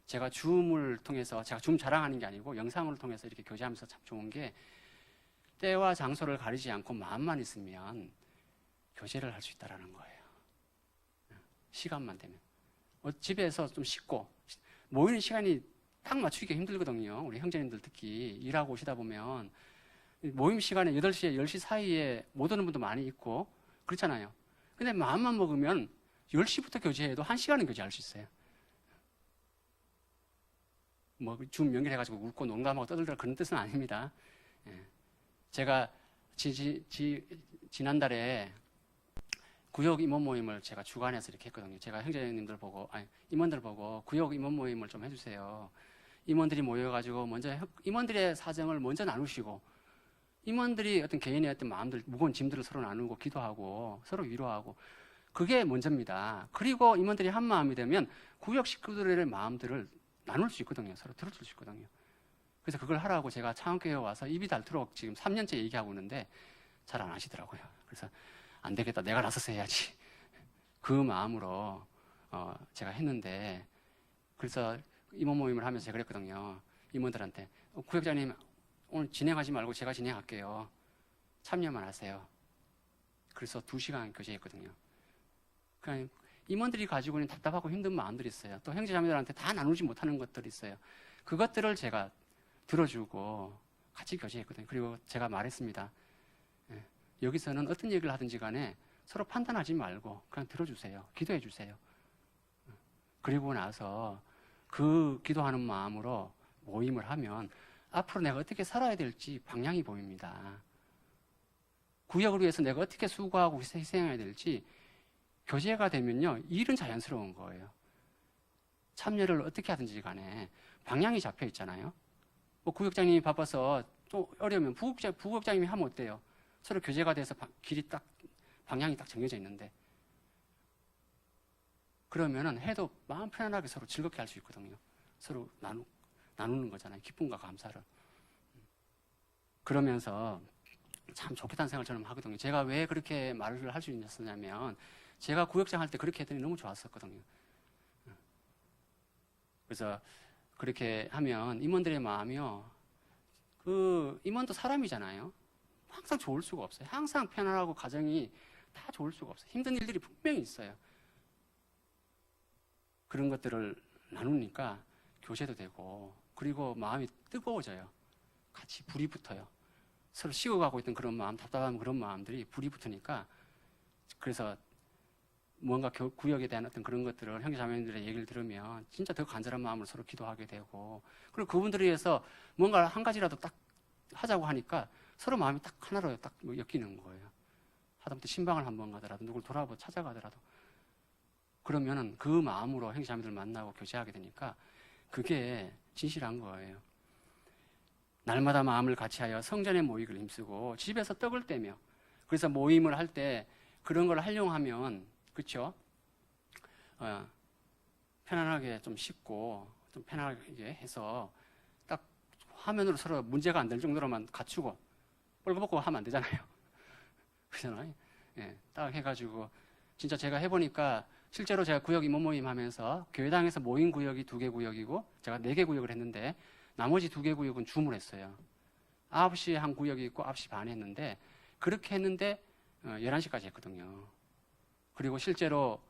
제가 줌을 통해서 제가 줌 자랑하는 게 아니고 영상을 통해서 이렇게 교제하면서 참 좋은 게 때와 장소를 가리지 않고 마음만 있으면 교제를 할 수 있다는 거예요. 시간만 되면. 집에서 좀 쉬고 모이는 시간이 딱 맞추기가 힘들거든요. 우리 형제님들 특히 일하고 오시다 보면 모임 시간에 8시에 10시 사이에 못 오는 분도 많이 있고 그렇잖아요. 근데 마음만 먹으면 10시부터 교제해도 1시간은 교제할 수 있어요. 뭐 줌 연결해가지고 웃고 농담하고 떠들더라 그런 뜻은 아닙니다. 제가 지난달에 구역 임원 모임을 제가 주관해서 이렇게 했거든요. 제가 형제님들 보고, 임원들 보고 구역 임원 모임을 좀 해주세요. 임원들이 모여가지고 먼저 임원들의 사정을 먼저 나누시고 임원들이 어떤 개인의 어떤 마음들, 무거운 짐들을 서로 나누고 기도하고 서로 위로하고 그게 먼저입니다. 그리고 임원들이 한 마음이 되면 구역 식구들의 마음들을 나눌 수 있거든요. 서로 들어줄 수 있거든요. 그래서 그걸 하라고 제가 창원교회에 와서 입이 닳도록 지금 3년째 얘기하고 있는데 잘 안 하시더라고요. 그래서 안 되겠다. 내가 나서서 해야지. 그 마음으로 제가 했는데 그래서 임원 모임을 하면서 제가 그랬거든요. 임원들한테 구역장님 오늘 진행하지 말고 제가 진행할게요. 참여만 하세요. 그래서 2시간 교제했거든요. 그냥 임원들이 가지고 있는 답답하고 힘든 마음들이 있어요. 또 형제자매들한테 다 나누지 못하는 것들이 있어요. 그것들을 제가 들어주고 같이 교제했거든요. 그리고 제가 말했습니다. 예, 여기서는 어떤 얘기를 하든지 간에 서로 판단하지 말고 그냥 들어주세요. 기도해 주세요. 그리고 나서 그 기도하는 마음으로 모임을 하면 앞으로 내가 어떻게 살아야 될지 방향이 보입니다. 구역을 위해서 내가 어떻게 수고하고 희생해야 될지 교제가 되면요, 일은 자연스러운 거예요. 참여를 어떻게 하든지 간에 방향이 잡혀 있잖아요. 뭐 구역장님이 바빠서 또 어려우면 부국장님이 하면 어때요? 서로 교제가 돼서 길이 딱 방향이 딱 정해져 있는데, 그러면은 해도 마음 편안하게 서로 즐겁게 할 수 있거든요. 서로 나누는 거잖아요. 기쁨과 감사를. 그러면서 참 좋겠다는 생각을 저는 하거든요. 제가 왜 그렇게 말을 할 수 있었냐면, 제가 구역장 할 때 그렇게 했더니 너무 좋았었거든요. 그래서 그렇게 하면 임원들의 마음이요, 그 임원도 사람이잖아요. 항상 좋을 수가 없어요. 항상 편안하고 가정이 다 좋을 수가 없어요. 힘든 일들이 분명히 있어요. 그런 것들을 나누니까 교제도 되고, 그리고 마음이 뜨거워져요. 같이 불이 붙어요. 서로 식어가고 있던 그런 마음, 답답한 그런 마음들이 불이 붙으니까, 그래서 뭔가 구역에 대한 어떤 그런 것들을 형제자매들의 얘기를 들으면 진짜 더 간절한 마음으로 서로 기도하게 되고, 그리고 그분들을 위해서 뭔가 한 가지라도 딱 하자고 하니까 서로 마음이 딱 하나로 딱 엮이는 거예요. 하다못해 신방을 한번 가더라도, 누굴 돌아보고 찾아가더라도, 그러면은 그 마음으로 형제자매들 만나고 교제하게 되니까 그게 진실한 거예요. 날마다 마음을 같이하여 성전에 모이기를 힘쓰고 집에서 떡을 떼며, 그래서 모임을 할 때 그런 걸 활용하면, 그렇죠? 편안하게 좀 씻고 좀 편하게 해서 딱 화면으로 서로 문제가 안 될 정도로만 갖추고 뻘거벗고 하면 안 되잖아요. 그렇잖아요. 예, 딱 해가지고 진짜 제가 해보니까 실제로 제가 구역 임원 모임 하면서 교회당에서 모인 구역이 2개 구역이고 제가 4개 구역을 했는데, 나머지 2개 구역은 줌을 했어요. 9시에 한 구역이 있고 9시 반에 했는데, 그렇게 했는데 11시까지 했거든요. 그리고 실제로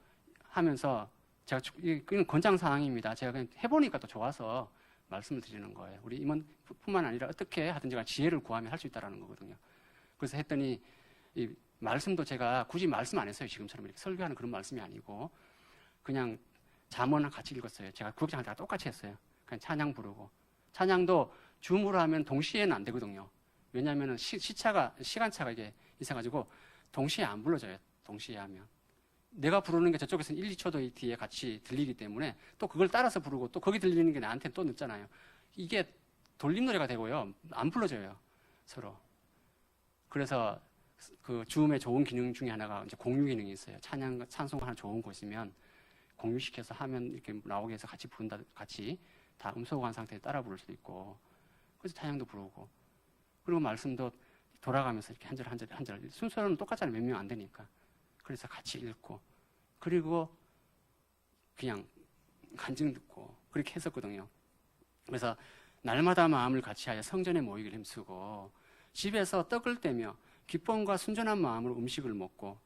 하면서 제가, 이건 권장사항입니다. 제가 그냥 해보니까 또 좋아서 말씀을 드리는 거예요. 우리 임원뿐만 아니라 어떻게 하든지 간 지혜를 구하면 할 수 있다는 거거든요. 그래서 했더니 이 말씀도 제가 굳이 말씀 안 했어요. 지금처럼 이렇게 설교하는 그런 말씀이 아니고 그냥 잠언을 같이 읽었어요. 제가 구역장 할 때 똑같이 했어요. 그냥 찬양 부르고, 찬양도 줌으로 하면 동시에는 안 되거든요. 왜냐하면 시간차가 이게 있어가지고 동시에 안 불러져요. 동시에 하면 내가 부르는 게 저쪽에서는 1, 2초도 뒤에 같이 들리기 때문에 또 그걸 따라서 부르고 또 거기 들리는 게 나한테는 또 늦잖아요. 이게 돌림 노래가 되고요, 안 불러져요, 서로. 그래서 그 줌의 좋은 기능 중에 하나가 이제 공유 기능이 있어요. 찬송하는 좋은 곳이면 공유시켜서 하면 이렇게 나오게 해서 같이 부른다, 같이 다 음소거한 상태에 따라 부를 수도 있고, 그래서 찬양도 부르고, 그리고 말씀도 돌아가면서 이렇게 한 절 순서는 똑같잖아요. 몇 명 안 되니까. 그래서 같이 읽고, 그리고 그냥 간증 듣고 그렇게 했었거든요. 그래서 날마다 마음을 같이하여 성전에 모이기를 힘쓰고 집에서 떡을 떼며 기쁨과 순전한 마음으로 음식을 먹고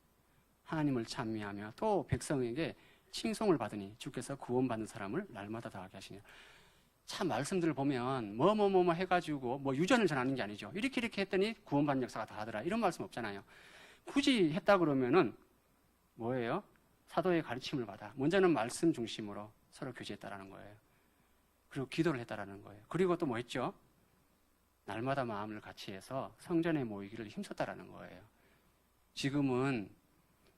하나님을 찬미하며 또 백성에게 칭송을 받으니 주께서 구원받는 사람을 날마다 더하게 하시니. 참 말씀들을 보면 뭐 해가지고 뭐 유전을 전하는 게 아니죠. 이렇게 했더니 구원받는 역사가 다 하더라, 이런 말씀 없잖아요. 굳이 했다 그러면은 뭐예요? 사도의 가르침을 받아 먼저는 말씀 중심으로 서로 교제했다라는 거예요. 그리고 기도를 했다라는 거예요. 그리고 또 뭐 했죠? 날마다 마음을 같이 해서 성전에 모이기를 힘썼다라는 거예요. 지금은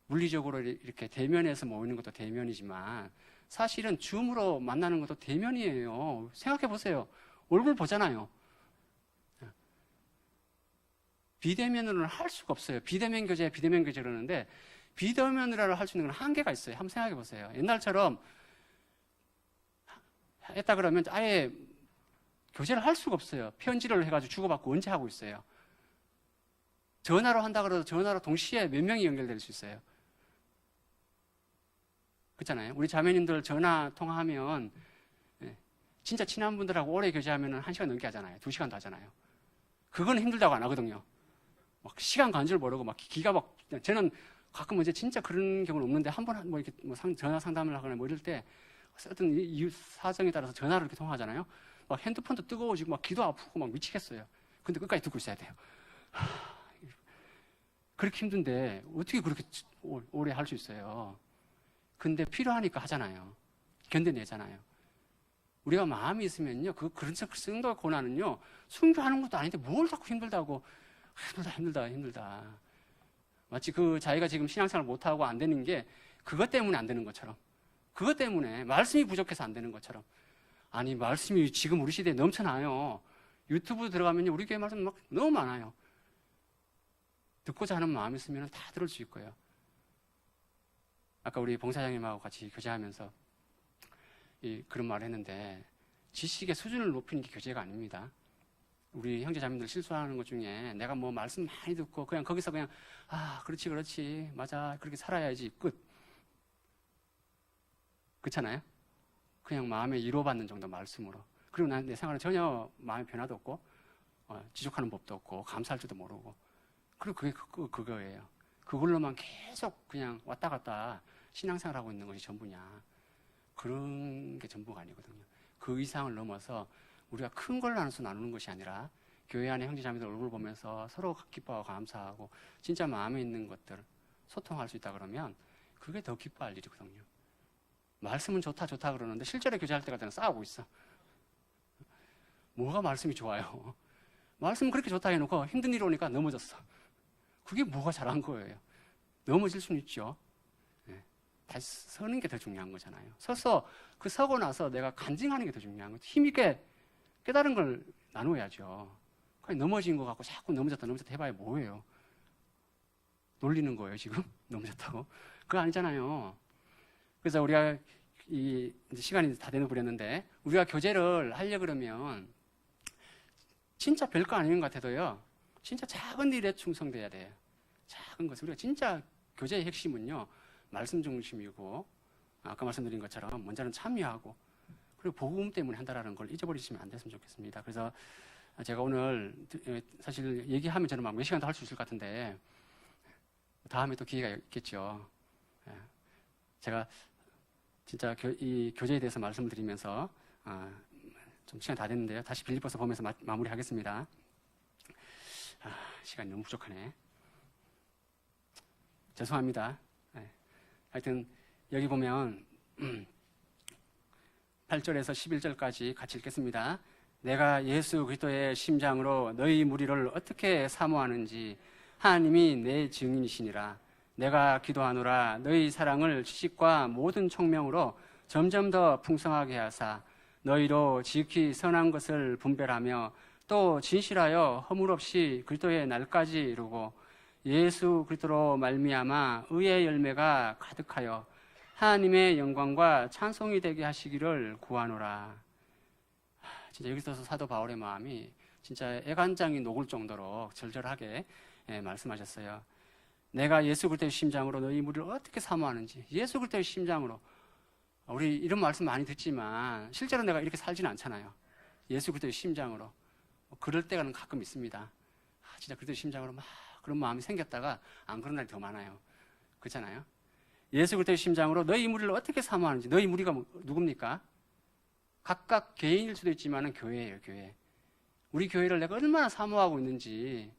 물리적으로 이렇게 대면에서 모이는 것도 대면이지만 사실은 줌으로 만나는 것도 대면이에요. 생각해 보세요. 얼굴 보잖아요. 비대면으로는 할 수가 없어요. 비대면 교제 그러는데 비대면으로 할 수 있는 건 한계가 있어요. 한번 생각해 보세요. 옛날처럼 했다 그러면 아예 교제를 할 수가 없어요. 편지를 해가지고 주고받고 언제 하고 있어요. 전화로 한다 그래도 전화로 동시에 몇 명이 연결될 수 있어요. 그렇잖아요. 우리 자매님들 전화 통화하면 진짜 친한 분들하고 오래 교제하면 1시간 넘게 하잖아요. 2시간도 하잖아요. 그건 힘들다고 안 하거든요. 막 시간 간 줄 모르고 막 기가 막, 저는 가끔 이제 진짜 그런 경우는 없는데 한 번 뭐 이렇게 뭐 전화 상담을 하거나 뭐 이럴 때 어떤 이유 사정에 따라서 전화를 이렇게 통화하잖아요. 막 핸드폰도 뜨거워지고 막 귀도 아프고 막 미치겠어요. 근데 끝까지 듣고 있어야 돼요. 그렇게 힘든데 어떻게 그렇게 오래 할 수 있어요? 근데 필요하니까 하잖아요. 견뎌내잖아요. 우리가 마음이 있으면요, 그런 정도의 고난은요, 순교하는 것도 아닌데 뭘 자꾸 힘들다고, 힘들다. 마치 자기가 지금 신앙생활 못하고 안 되는 게 그것 때문에 안 되는 것처럼, 그것 때문에 말씀이 부족해서 안 되는 것처럼. 아니, 말씀이 지금 우리 시대에 넘쳐나요. 유튜브 들어가면요, 우리 교회 말씀 막 너무 많아요. 듣고자 하는 마음이 있으면 다 들을 수 있고요. 아까 우리 봉사장님하고 같이 교제하면서 그런 말을 했는데, 지식의 수준을 높이는 게 교제가 아닙니다. 우리 형제자매들 실수하는 것 중에 내가 뭐 말씀 많이 듣고 그냥 거기서 그냥 그렇지 맞아 그렇게 살아야지 끝. 그렇잖아요? 그냥 마음에 위로받는 정도 말씀으로. 그리고 난 내 생활은 전혀 마음의 변화도 없고 지속하는 법도 없고 감사할 줄도 모르고. 그리고 그게 그거예요. 그걸로만 계속 그냥 왔다 갔다 신앙생활하고 있는 것이 전부냐. 그런 게 전부가 아니거든요. 그 이상을 넘어서 우리가 큰 걸 나누는 것이 아니라 교회 안에 형제자매들 얼굴 보면서 서로 기뻐하고 감사하고 진짜 마음에 있는 것들 소통할 수 있다 그러면 그게 더 기뻐할 일이거든요. 말씀은 좋다 그러는데 실제로 교제할 때가 되면 싸우고 있어. 뭐가 말씀이 좋아요? 말씀은 그렇게 좋다 해놓고 힘든 일 오니까 넘어졌어. 그게 뭐가 잘한 거예요? 넘어질 수는 있죠. 다시 서는 게 더 중요한 거잖아요. 서서 서고 나서 내가 간증하는 게 더 중요한 거예요. 힘있게 깨달은 걸 나눠야죠. 그냥 넘어진 거 갖고 자꾸 넘어졌다 해봐야 뭐예요? 놀리는 거예요, 지금? 넘어졌다고? 그거 아니잖아요. 그래서 우리가 이제 시간이 다 되는 부렸는데 우리가 교제를 하려고 그러면 진짜 별거 아닌 것 같아도요. 진짜 작은 일에 충성돼야 돼요. 작은 것. 우리가 진짜 교제의 핵심은요. 말씀 중심이고 아까 말씀드린 것처럼 먼저는 참여하고 그리고 복음 때문에 한다라는 걸 잊어버리시면 안 됐으면 좋겠습니다. 그래서 제가 오늘 사실 얘기하면 저는 막 몇 시간도 할 수 있을 것 같은데 다음에 또 기회가 있겠죠. 제가 진짜 이 교제에 대해서 말씀을 드리면서 좀 시간 다 됐는데요. 다시 빌립보서 보면서 마무리하겠습니다. 시간이 너무 부족하네. 죄송합니다. 하여튼 여기 보면 8절에서 11절까지 같이 읽겠습니다. 내가 예수 그리스도의 심장으로 너희 무리를 어떻게 사모하는지 하나님이 내 증인이시니라. 내가 기도하노라 너희 사랑을 지식과 모든 총명으로 점점 더 풍성하게 하사 너희로 지극히 선한 것을 분별하며 또 진실하여 허물 없이 그리스도의 날까지 이루고 예수 그리스도로 말미암아 의의 열매가 가득하여 하나님의 영광과 찬송이 되게 하시기를 구하노라. 진짜 여기서 사도 바울의 마음이 진짜 애간장이 녹을 정도로 절절하게 말씀하셨어요. 내가 예수 그리스도의 심장으로 너희 무리를 어떻게 사모하는지. 예수 그리스도의 심장으로. 우리 이런 말씀 많이 듣지만 실제로 내가 이렇게 살지는 않잖아요. 예수 그리스도의 심장으로. 그럴 때가 가끔 있습니다. 진짜 그리스도의 심장으로 막 그런 마음이 생겼다가 안 그런 날이 더 많아요. 그렇잖아요. 예수 그리스도의 심장으로 너희 무리를 어떻게 사모하는지. 너희 무리가 누굽니까? 각각 개인일 수도 있지만 교회예요. 교회. 우리 교회를 내가 얼마나 사모하고 있는지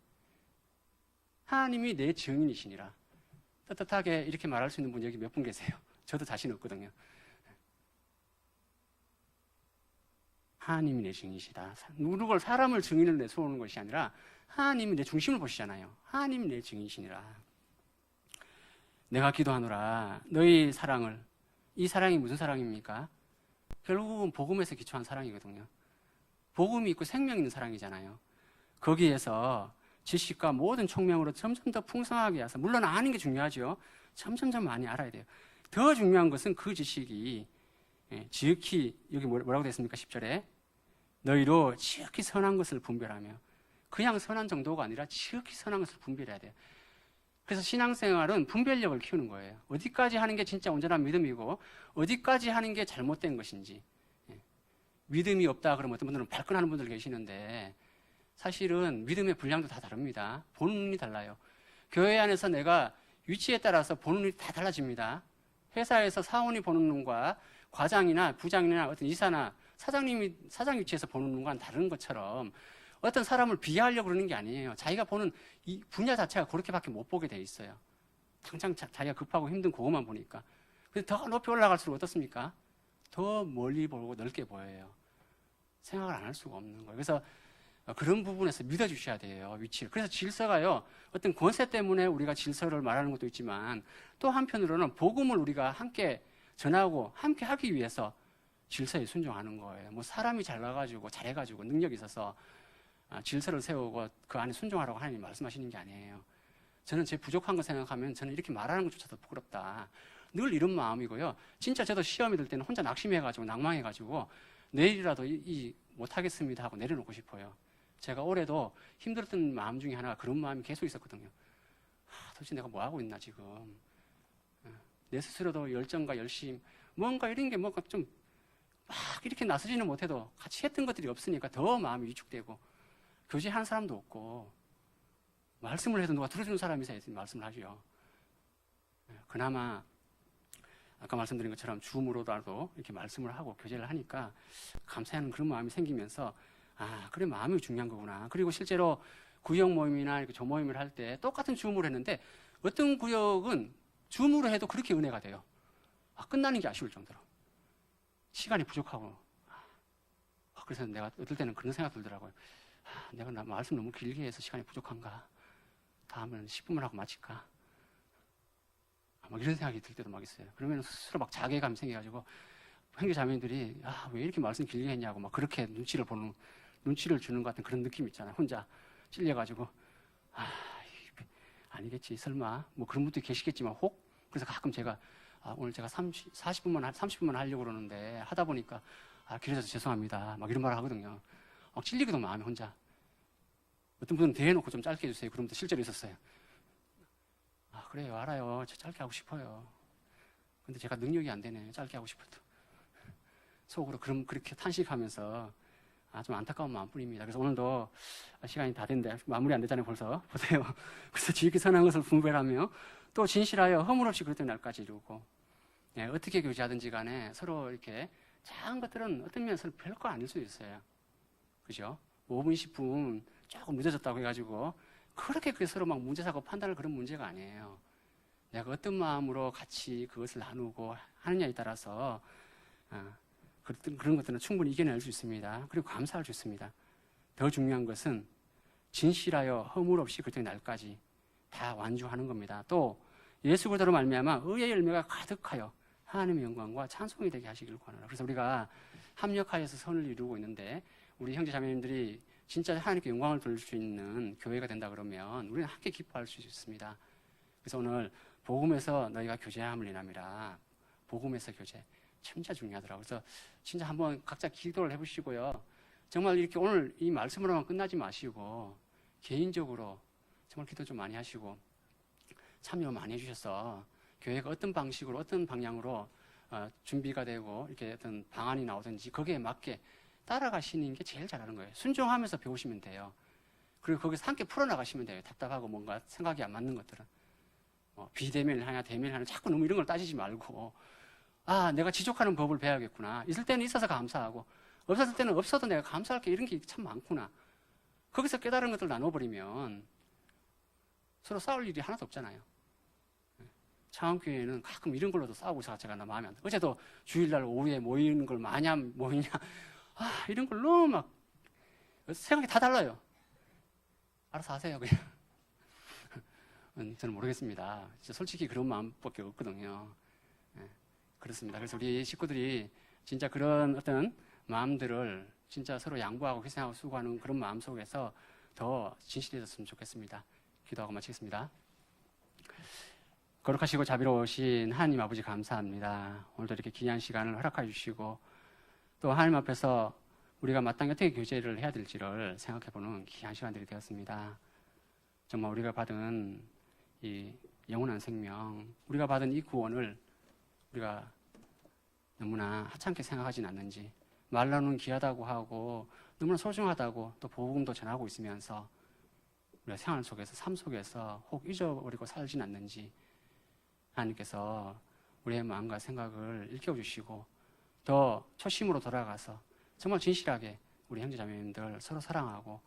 하나님이 내 증인이시니라. 떳떳하게 이렇게 말할 수 있는 분 여기 몇 분 계세요? 저도 자신 없거든요. 하나님이 내 증인이시다. 누굴 사람을 증인을 내세우는 것이 아니라 하나님이 내 중심을 보시잖아요. 하나님이 내 증인이시니라. 내가 기도하노라 너희 사랑을. 이 사랑이 무슨 사랑입니까? 결국은 복음에서 기초한 사랑이거든요. 복음이 있고 생명 있는 사랑이잖아요. 거기에서 지식과 모든 총명으로 점점 더 풍성하게 해서, 물론 아는 게 중요하죠. 점점 많이 알아야 돼요. 더 중요한 것은 그 지식이 지극히, 여기 뭐라고 됐습니까? 10절에 너희로 지극히 선한 것을 분별하며. 그냥 선한 정도가 아니라 지극히 선한 것을 분별해야 돼요. 그래서 신앙생활은 분별력을 키우는 거예요. 어디까지 하는 게 진짜 온전한 믿음이고 어디까지 하는 게 잘못된 것인지. 믿음이 없다 그러면 어떤 분들은 발끈하는 분들 계시는데 사실은 믿음의 분량도 다 다릅니다. 본문이 달라요. 교회 안에서 내가 위치에 따라서 보는 눈이 다 달라집니다. 회사에서 사원이 보는 눈과 과장이나 부장이나 어떤 이사나 사장님이 사장 위치에서 보는 눈과는 다른 것처럼 어떤 사람을 비하하려고 그러는 게 아니에요. 자기가 보는 이 분야 자체가 그렇게밖에 못 보게 돼 있어요. 당장 자기가 급하고 힘든 그것만 보니까. 근데 더 높이 올라갈수록 어떻습니까? 더 멀리 보고 넓게 보여요. 생각을 안 할 수가 없는 거예요. 그래서 그런 부분에서 믿어주셔야 돼요, 위치를. 그래서 질서가요, 어떤 권세 때문에 우리가 질서를 말하는 것도 있지만 또 한편으로는 복음을 우리가 함께 전하고 함께 하기 위해서 질서에 순종하는 거예요. 뭐 사람이 잘나가지고 잘해가지고 능력이 있어서 질서를 세우고 그 안에 순종하라고 하나님이 말씀하시는 게 아니에요. 저는 제 부족한 거 생각하면 저는 이렇게 말하는 것조차도 부끄럽다. 늘 이런 마음이고요. 진짜 저도 시험이 들 때는 혼자 낙심해가지고 낭망해가지고 내일이라도 못하겠습니다 하고 내려놓고 싶어요. 제가 올해도 힘들었던 마음 중에 하나가 그런 마음이 계속 있었거든요. 도대체 내가 뭐 하고 있나 지금. 내 스스로도 열정과 열심, 뭔가 이런 게 뭔가 좀 막 이렇게 나서지는 못해도 같이 했던 것들이 없으니까 더 마음이 위축되고 교제하는 사람도 없고 말씀을 해도 누가 들어주는 사람이 있어야 말씀을 하죠. 그나마 아까 말씀드린 것처럼 줌으로라도 이렇게 말씀을 하고 교제를 하니까 감사하는 그런 마음이 생기면서 그래 마음이 중요한 거구나. 그리고 실제로 구역 모임이나 이렇게 조모임을 할 때 똑같은 줌으로 했는데 어떤 구역은 줌으로 해도 그렇게 은혜가 돼요. 끝나는 게 아쉬울 정도로 시간이 부족하고 그래서 내가 어떨 때는 그런 생각 들더라고요. 내가 말씀 너무 길게 해서 시간이 부족한가? 다음은 10분만 하고 마칠까? 막 이런 생각이 들 때도 막 있어요. 그러면 스스로 막 자괴감이 생겨가지고 형제 자매들이 왜 이렇게 말씀 길게 했냐고 막 그렇게 눈치를 주는 것 같은 그런 느낌 있잖아요. 혼자 찔려가지고 아니겠지 설마 뭐 그런 분도 계시겠지만 혹 그래서 가끔 제가 오늘 제가 30분만 하려고 그러는데 하다 보니까 길어져서 죄송합니다 막 이런 말을 하거든요. 찔리기도 마음이 혼자. 어떤 분은 대해놓고 좀 짧게 해주세요. 그런 분도 실제로 있었어요. 그래요 알아요 저 짧게 하고 싶어요. 근데 제가 능력이 안 되네 짧게 하고 싶어도. 속으로 그렇게 탄식하면서 좀 안타까운 마음뿐입니다. 그래서 오늘도 시간이 다 됐는데 마무리 안 되잖아요 벌써. 보세요. 그래서 지극히 선한 것을 분별하며 또 진실하여 허물없이 그랬던 날까지 이루고 어떻게 교제하든지 간에 서로 이렇게 작은 것들은 어떤 면에서는 별거 아닐 수 있어요. 그죠? 5분 10분 조금 늦어졌다고 해가지고 그렇게 서로 막 문제 사고 판단할 그런 문제가 아니에요. 내가 어떤 마음으로 같이 그것을 나누고 하느냐에 따라서 그런 것들은 충분히 이겨낼 수 있습니다. 그리고 감사할 수 있습니다. 더 중요한 것은 진실하여 허물 없이 그때 날까지 다 완주하는 겁니다. 또 예수 그리스도로 말미암아 의의 열매가 가득하여 하나님의 영광과 찬송이 되게 하시길 권하노라. 그래서 우리가 합력하여서 선을 이루고 있는데 우리 형제 자매님들이 진짜 하나님께 영광을 돌릴 수 있는 교회가 된다 그러면 우리는 함께 기뻐할 수 있습니다. 그래서 오늘 복음에서 너희가 교제함을 인함이라. 복음에서 교제 진짜 중요하더라고요. 그래서 진짜 한번 각자 기도를 해보시고요. 정말 이렇게 오늘 이 말씀으로만 끝나지 마시고 개인적으로 정말 기도 좀 많이 하시고 참여 많이 해주셔서 교회가 어떤 방식으로 어떤 방향으로 준비가 되고 이렇게 어떤 방안이 나오든지 거기에 맞게 따라가시는 게 제일 잘하는 거예요. 순종하면서 배우시면 돼요. 그리고 거기서 함께 풀어나가시면 돼요. 답답하고 뭔가 생각이 안 맞는 것들은. 비대면을 하냐 대면을 하냐 자꾸 너무 이런 걸 따지지 말고 내가 지족하는 법을 배워야겠구나. 있을 때는 있어서 감사하고 없었을 때는 없어도 내가 감사할 게 이런 게 참 많구나. 거기서 깨달은 것들 나눠버리면 서로 싸울 일이 하나도 없잖아요. 창원교회는 가끔 이런 걸로도 싸우고 있어서 제가 마음에 안 들어요. 어제도 주일날 오후에 모이는 걸 마냥 모이냐 이런 걸로 막 생각이 다 달라요. 알아서 하세요 그냥. 저는 모르겠습니다. 진짜 솔직히 그런 마음밖에 없거든요. 그렇습니다. 그래서 우리 식구들이 진짜 그런 어떤 마음들을 진짜 서로 양보하고 희생하고 수고하는 그런 마음 속에서 더 진실해졌으면 좋겠습니다. 기도하고 마치겠습니다. 거룩하시고 자비로우신 하나님 아버지 감사합니다. 오늘도 이렇게 귀한 시간을 허락해 주시고 또 하나님 앞에서 우리가 마땅히 어떻게 교제를 해야 될지를 생각해보는 귀한 시간들이 되었습니다. 정말 우리가 받은 이 영원한 생명, 우리가 받은 이 구원을 우리가 너무나 하찮게 생각하진 않는지, 말로는 귀하다고 하고 너무나 소중하다고 또 복음도 전하고 있으면서 우리가 생활 속에서 삶 속에서 혹 잊어버리고 살진 않는지 하나님께서 우리의 마음과 생각을 일깨워주시고 더 초심으로 돌아가서 정말 진실하게 우리 형제자매님들 서로 사랑하고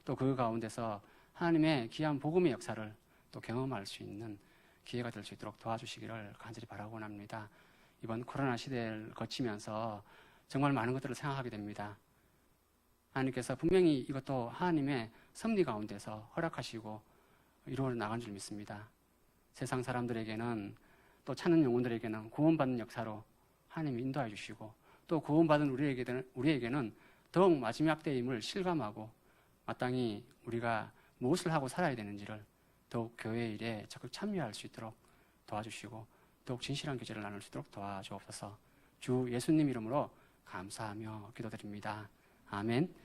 또 그 가운데서 하나님의 귀한 복음의 역사를 또 경험할 수 있는 기회가 될 수 있도록 도와주시기를 간절히 바라고 합니다. 이번 코로나 시대를 거치면서 정말 많은 것들을 생각하게 됩니다. 하나님께서 분명히 이것도 하나님의 섭리 가운데서 허락하시고 이루어 나간 줄 믿습니다. 세상 사람들에게는 또 찾는 영혼들에게는 구원받는 역사로 하나님이 인도해 주시고 또 구원받은 우리에게는 더욱 마지막 때임을 실감하고 마땅히 우리가 무엇을 하고 살아야 되는지를 더욱 교회 일에 적극 참여할 수 있도록 도와주시고 더욱 진실한 교제를 나눌 수 있도록 도와주옵소서. 주 예수님 이름으로 감사하며 기도드립니다. 아멘.